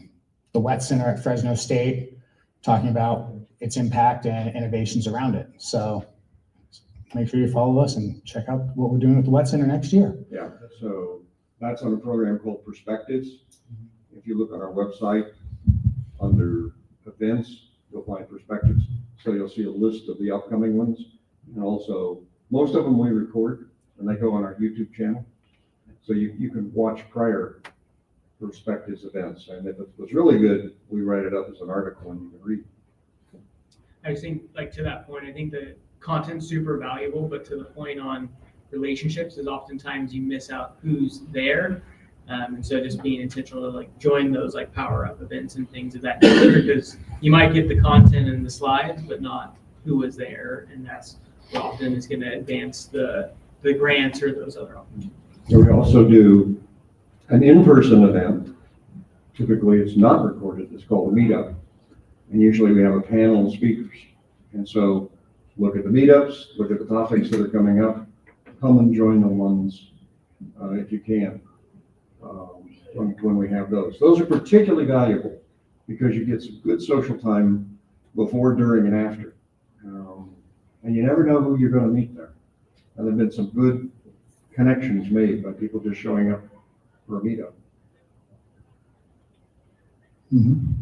Wet Center at Fresno State, talking about its impact and innovations around it. So make sure you follow us and check out what we're doing with the Wet Center next year. Yeah, so that's on a program called Perspectives. If you look on our website under events, you'll find perspectives. So you'll see a list of the upcoming ones. And also, most of them we record and they go on our YouTube channel. So you can watch prior perspectives events. And if it was really good, we write it up as an article and you can read. I just think, like, to that point, I think the content's super valuable, but to the point on relationships is oftentimes you miss out who's there. And so just being intentional to like join those like power up events and things of that nature, because you might get the content and the slides, but not who was there. And that's what often is going to advance the grants or those other opportunities. We also do an in-person event. Typically it's not recorded. It's called a meetup. And usually we have a panel of speakers. And so look at the meetups, look at the topics that are coming up, come and join the ones if you can when we have those. Those are particularly valuable because you get some good social time before, during, and after. And you never know who you're going to meet there. And there have been some good connections made by people just showing up for a meetup. Mm-hmm.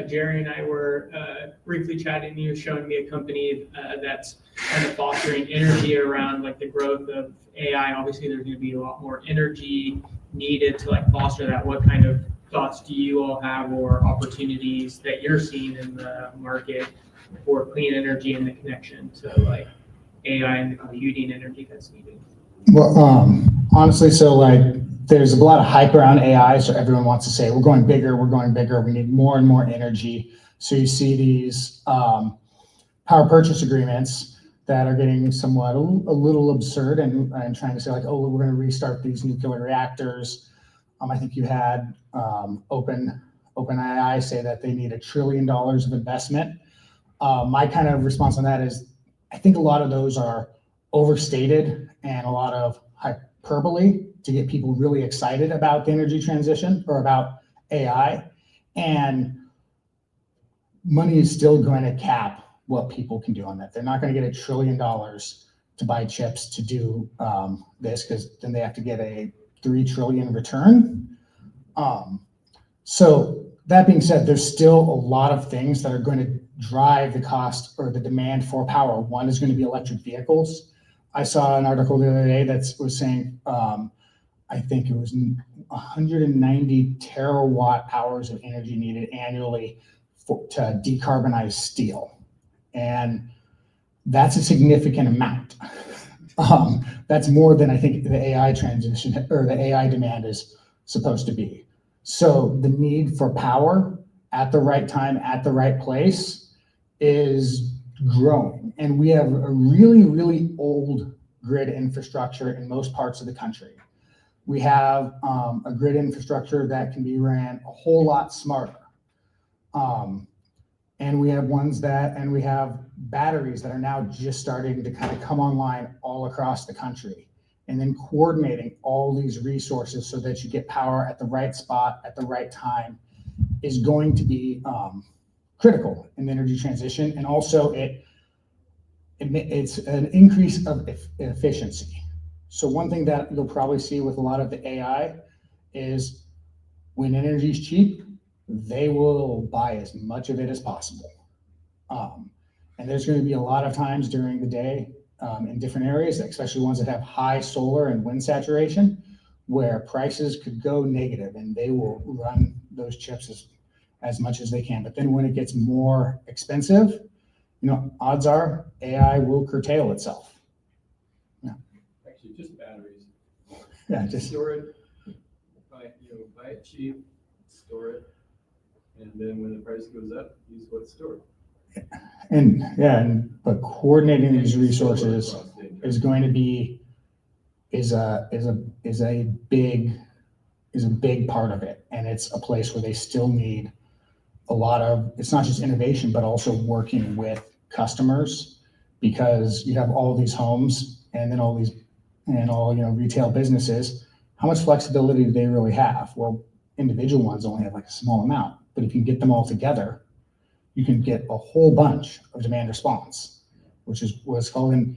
Jerry and I were briefly chatting. You were showing me a company that's kind of fostering energy around like the growth of AI. Obviously, there's going to be a lot more energy needed to like foster that. What kind of thoughts do you all have or opportunities that you're seeing in the market for clean energy and the connection to like AI and the computing energy that's needed? Well, honestly, so like there's a lot of hype around AI, so everyone wants to say we're going bigger, we need more and more energy. So you see these power purchase agreements that are getting somewhat a little absurd and trying to say like, oh, we're going to restart these nuclear reactors. I think you had OpenAI say that they need $1 trillion of investment. My kind of response on that is, I think a lot of those are overstated and a lot of hyperbole to get people really excited about the energy transition or about AI. And money is still going to cap what people can do on that. They're not going to get $1 trillion to buy chips to do this, because then they have to get a 3 trillion return. So that being said, there's still a lot of things that are going to drive the cost or the demand for power. One is going to be electric vehicles. I saw an article the other day that was saying, I think it was 190 terawatt hours of energy needed annually to decarbonize steel. And that's a significant amount. That's more than I think the AI transition or the AI demand is supposed to be. So the need for power at the right time, at the right place is growing. And we have a really, really old grid infrastructure in most parts of the country. We have a grid infrastructure that can be ran a whole lot smarter. And we have batteries that are now just starting to kind of come online all across the country. And then coordinating all these resources so that you get power at the right spot at the right time is going to be critical in the energy transition. And also it's an increase of efficiency. So one thing that you'll probably see with a lot of the AI is when energy is cheap, they will buy as much of it as possible. And there's going to be a lot of times during the day in different areas, especially ones that have high solar and wind saturation, where prices could go negative and they will run those chips as much as they can. But then when it gets more expensive, odds are AI will curtail itself. Yeah. Actually, just batteries. Yeah, just store it, buy it cheap, store it, and then when the price goes up, use what's stored. But coordinating these resources is going to be a big part of it, and it's a place where they still need a lot of. It's not just innovation, but also working with customers, because you have all these homes and then all retail businesses. How much flexibility do they really have? Well, individual ones only have like a small amount, but if you get them all together, you can get a whole bunch of demand response, which is what's called.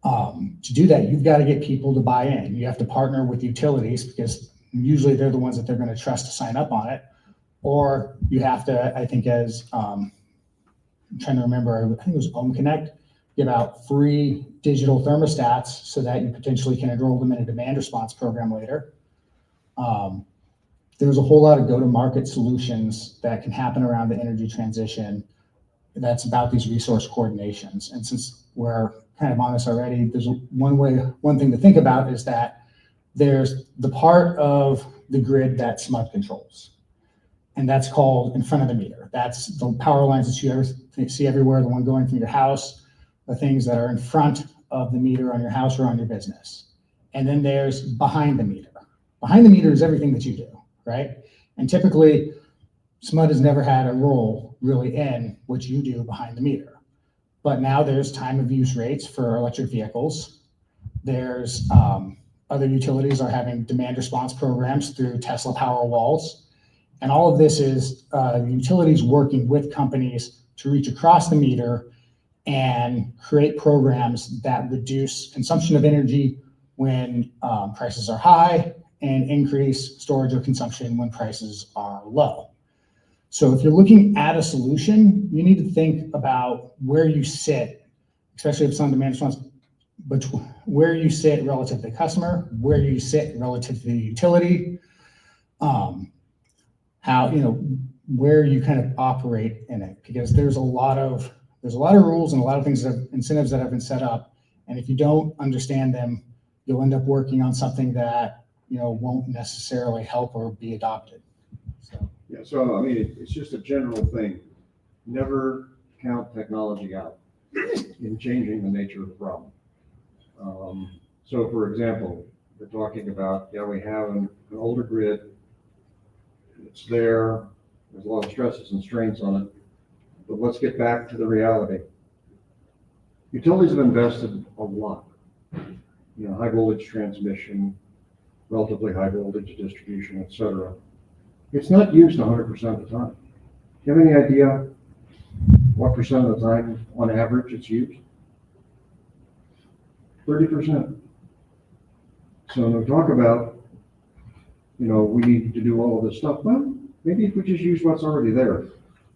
To do that, you've got to get people to buy in. You have to partner with utilities, because usually they're the ones that they're going to trust to sign up on it. Or you have to, I think as, I'm trying to remember, I think it was Home Connect, give out free digital thermostats so that you potentially can enroll them in a demand response program later. There's a whole lot of go-to-market solutions that can happen around the energy transition that's about these resource coordinations. And since we're kind of on this already, there's one thing to think about is that there's the part of the grid that SMUD controls. And that's called in front of the meter. That's the power lines that you see everywhere, the one going from your house, the things that are in front of the meter on your house or on your business. And then there's behind the meter. Behind the meter is everything that you do, right? And typically, SMUD has never had a role really in what you do behind the meter. But now there's time of use rates for electric vehicles. There's other utilities are having demand response programs through Tesla Powerwalls. And all of this is utilities working with companies to reach across the meter and create programs that reduce consumption of energy when prices are high and increase storage or consumption when prices are low. So if you're looking at a solution, you need to think about where you sit, especially if it's on demand response, but where you sit relative to the customer, where you sit relative to the utility, how, where you kind of operate in it, because there's a lot of rules and a lot of things incentives that have been set up. And if you don't understand them, you'll end up working on something that, won't necessarily help or be adopted. So. Yeah, so I mean, it's just a general thing. Never count technology out in changing the nature of the problem. So for example, we're talking about, we have an older grid. It's there's a lot of stresses and strains on it. But let's get back to the reality. Utilities have invested a lot. High voltage transmission, relatively high voltage distribution, et cetera. It's not used 100% of the time. Do you have any idea what percent of the time, on average, it's used? 30%. So when we talk about, we need to do all of this stuff, well, maybe if we just use what's already there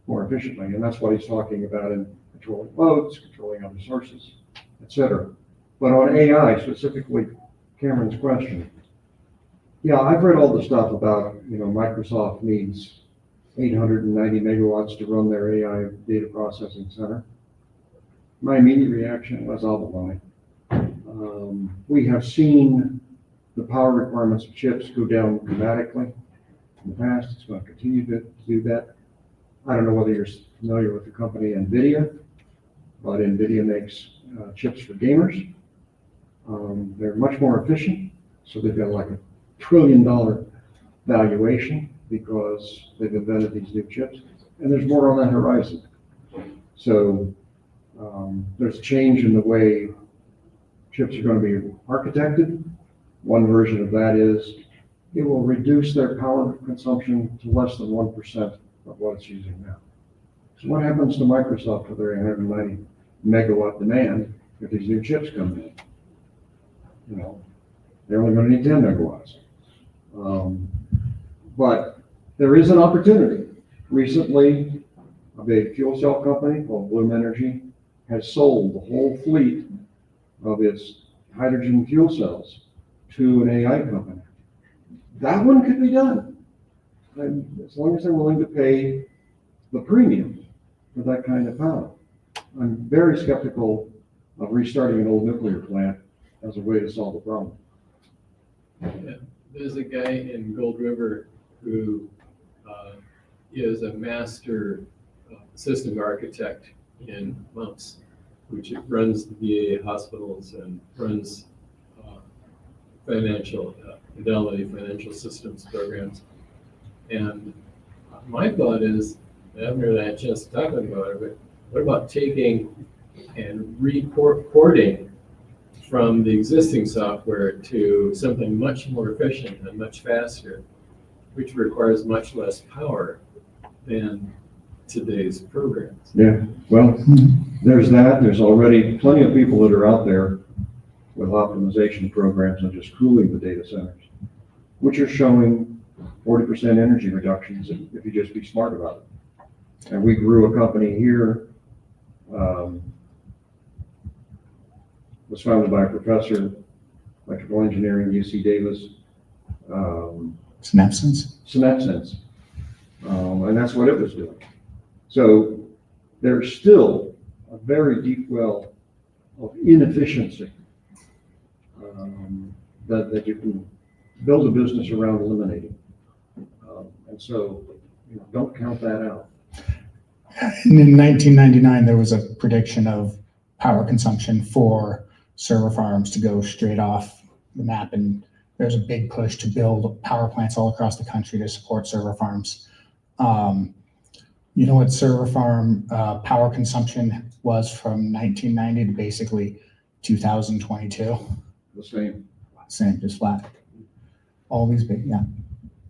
more efficiently, and that's what he's talking about in controlling loads, controlling other sources, et cetera. But on AI, specifically Cameron's question, I've read all the stuff about, Microsoft needs 890 megawatts to run their AI data processing center. My immediate reaction was, baloney. We have seen the power requirements of chips go down dramatically in the past. It's going to continue to do that. I don't know whether you're familiar with the company NVIDIA, but NVIDIA makes chips for gamers. They're much more efficient, so they've got like $1 trillion valuation because they've invented these new chips, and there's more on that horizon. So there's a change in the way chips are going to be architected. One version of that is it will reduce their power consumption to less than 1% of what it's using now. So what happens to Microsoft with their 890 megawatt demand if these new chips come in? They're only going to need 10 megawatts. But there is an opportunity. Recently, a big fuel cell company called Bloom Energy has sold the whole fleet of its hydrogen fuel cells to an AI company. That one could be done. And as long as they're willing to pay the premium for that kind of power. I'm very skeptical of restarting an old nuclear plant as a way to solve the problem. Yeah. There's a guy in Gold River who is a master system architect in MUMPS, which runs the VA hospitals and runs financial fidelity financial systems programs. And my thought is, I haven't really had a chance to talk about it, but what about taking and reporting from the existing software to something much more efficient and much faster, which requires much less power than today's programs? Yeah, well, there's that. There's already plenty of people that are out there with optimization programs and just cooling the data centers. which are showing 40% energy reductions if you just be smart about it. And we grew a company here, was founded by a professor, electrical engineering, UC Davis. Synapsense? Synapsense. And that's what it was doing. So there's still a very deep well of inefficiency that you can build a business around eliminating. And so, don't count that out. And in 1999, there was a prediction of power consumption for server farms to go straight off the map. And there's a big push to build power plants all across the country to support server farms. You know what server farm power consumption was from 1990 to basically 2022? The same. Same, just flat. All these big, yeah.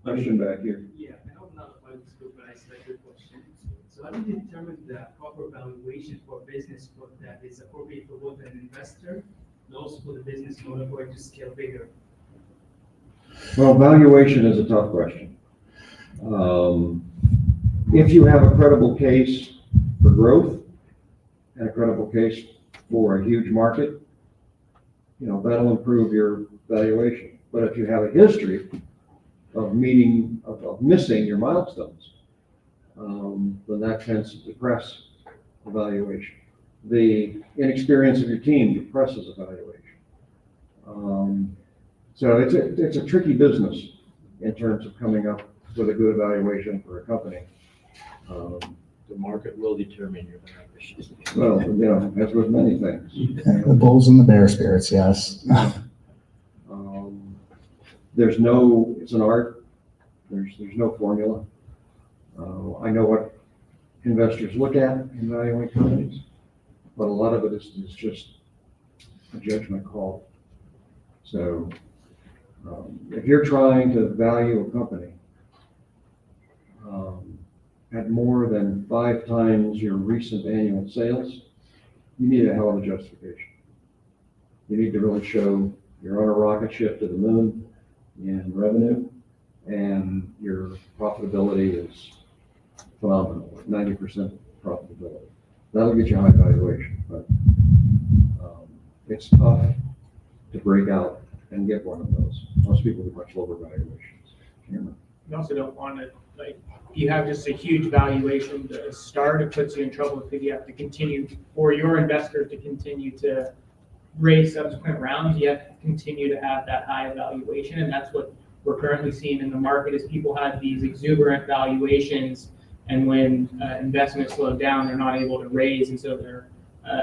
Question back here. Yeah, I know not about this group, but I still have a question. So how do you determine the proper valuation for business that is appropriate for both an investor and also for the business in order for it to scale bigger? Well, valuation is a tough question. If you have a credible case for growth and a credible case for a huge market, that'll improve your valuation. But if you have a history of missing your milestones, then that tends to depress the valuation. The inexperience of your team depresses a valuation. So it's a tricky business in terms of coming up with a good valuation for a company. The market will determine your valuation. Well, as with many things. The bulls and the bear spirits, yes. It's an art. There's no formula. I know what investors look at in valuing companies, but a lot of it is just a judgment call. So if you're trying to value a company at more than 5 times your recent annual sales, you need a hell of a justification. You need to really show you're on a rocket ship to the moon in revenue, and your profitability is phenomenal, 90% profitability. That'll get you a high valuation, but it's tough to break out and get one of those. Most people do much lower valuations. You also don't want to, you have just a huge valuation to start, it puts you in trouble if you have to continue, for your investor to continue to raise subsequent rounds, you have to continue to have that high valuation. And that's what we're currently seeing in the market is people have these exuberant valuations, and when investments slow down, they're not able to raise, and so their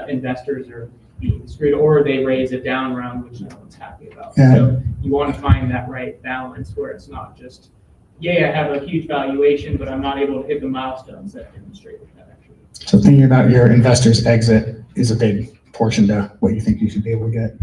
investors are being screwed, or they raise a down round, which no one's happy about. Yeah. So you want to find that right balance where it's not just, I have a huge valuation, but I'm not able to hit the milestones that demonstrate that actually. So thinking about your investor's exit is a big portion to what you think you should be able to get.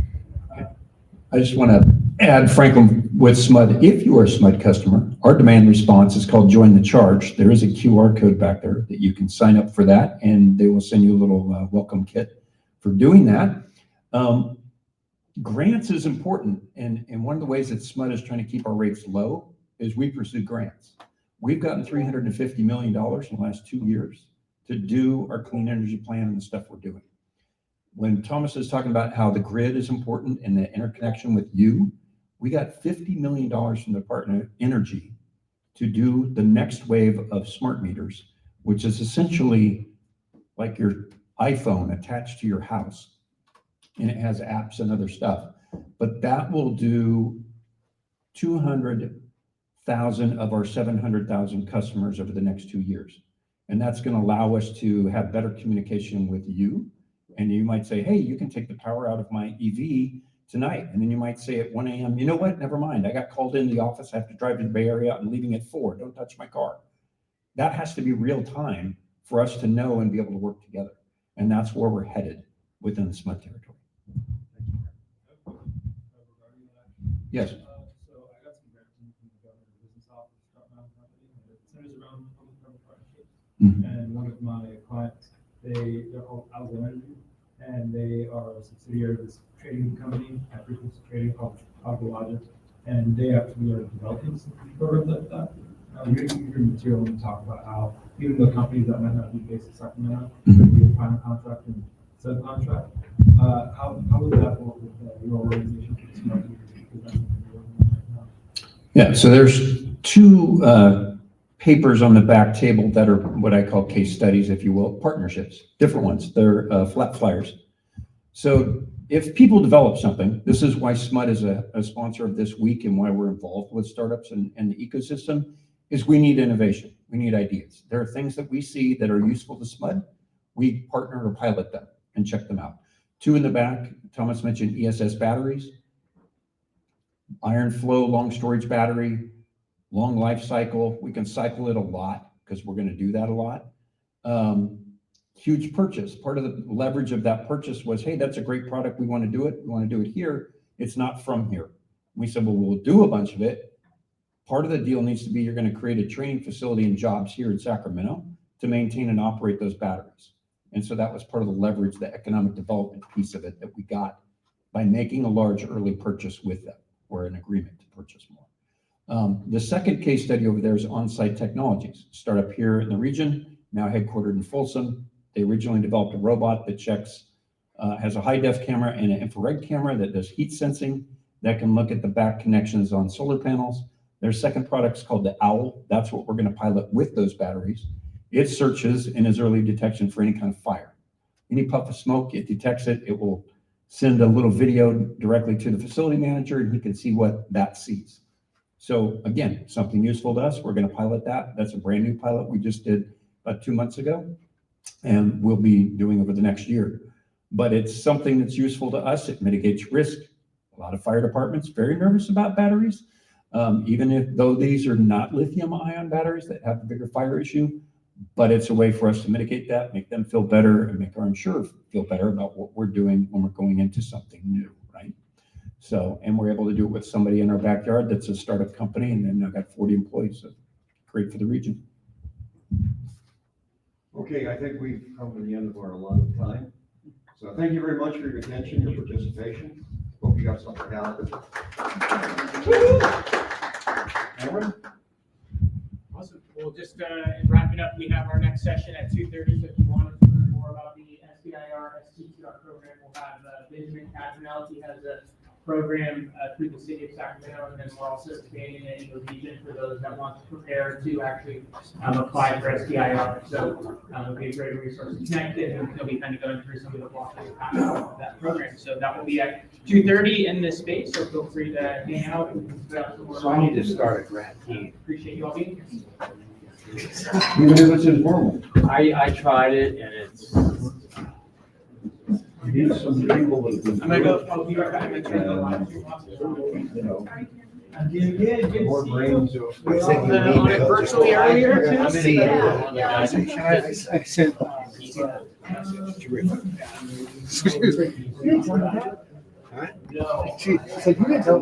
I just want to add, Franklin, with SMUD, if you are a SMUD customer, our demand response is called Join the Charge. There is a QR code back there that you can sign up for that, and they will send you a little welcome kit for doing that. Grants is important, and one of the ways that SMUD is trying to keep our rates low is we pursue grants. We've gotten $350 million in the last 2 years to do our clean energy plan and the stuff we're doing. When Thomas is talking about how the grid is important and the interconnection with you, we got $50 million from the Department of Energy to do the next wave of smart meters, which is essentially like your iPhone attached to your house, and it has apps and other stuff. But that will do 200,000 of our 700,000 customers over the next 2 years. And that's going to allow us to have better communication with you. And you might say, hey, you can take the power out of my EV tonight. And then you might say at 1 a.m., you know what? Never mind. I got called into the office. I have to drive to the Bay Area. I'm leaving at 4. Don't touch my car. That has to be real time for us to know and be able to work together. And that's where we're headed within the SMUD territory. Yes. So I got some grants from the government business office, it centers around public-private partnerships. And one of my clients, they're called Algo Energy, and they are a subsidiary of this trading company, high frequency trading called Algo Logic. and they actually are developing some programs like that. Your material and talk about how even though companies that might not be based in Sacramento, could be a prime contract and subcontract. How would that work with your organization? Yeah, so there's two papers on the back table that are what I call case studies, if you will, partnerships, different ones. They're flat flyers. So if people develop something, this is why SMUD is a sponsor of this week and why we're involved with startups and the ecosystem, is we need innovation. We need ideas. There are things that we see that are useful to SMUD. We partner or pilot them and check them out. Two in the back, Thomas mentioned ESS batteries, iron flow, long storage battery, long life cycle. We can cycle it a lot because we're going to do that a lot. Huge purchase. Part of the leverage of that purchase was, hey, that's a great product. We want to do it. We want to do it here. It's not from here. We said, well, we'll do a bunch of it. Part of the deal needs to be you're going to create a training facility and jobs here in Sacramento to maintain and operate those batteries. And so that was part of the leverage, the economic development piece of it that we got by making a large early purchase with them, or an agreement to purchase more. The second case study over there is On-Site Technologies, startup here in the region, now headquartered in Folsom. They originally developed a robot that checks, has a high-def camera and an infrared camera that does heat sensing that can look at the back connections on solar panels. Their second product is called the OWL. That's what we're going to pilot with those batteries. It searches and is early detection for any kind of fire. Any puff of smoke, it detects it. It will send a little video directly to the facility manager, and he can see what that sees. So again, something useful to us. We're going to pilot that. That's a brand new pilot we just did about 2 months ago, and we'll be doing over the next year. But it's something that's useful to us. It mitigates risk. A lot of fire departments very nervous about batteries, even though these are not lithium-ion batteries that have a bigger fire issue. But it's a way for us to mitigate that, make them feel better, and make our insurer feel better about what we're doing when we're going into something new, right? So, and we're able to do it with somebody in our backyard that's a startup company, and then I've got 40 employees, so great for the region. Okay, I think we've come to the end of our allotted time. So thank you very much for your attention, your participation. Hope you got something out of it. Cameron? Awesome. Well, just wrapping up, we have our next session at 2:30. So if you want to learn more about the SBIR STTR program, we'll have Benjamin Casanel. He has a program through the city of Sacramento, and then we're also expanding it in the region for those that want to prepare to actually apply for SBIR. So it'll be a great resource to connect it, and he'll be kind of going through some of the blocks of that program. So that will be at 2:30 in this space, so feel free to hang out. So I need to start a grant team. Appreciate you all being here. Even if it's informal. I tried it and it's. You need some people that have been. I'm gonna go. I'll be right back. I'm gonna turn the live You know, more brains. on it virtually earlier too. I said. No. She said, you didn't tell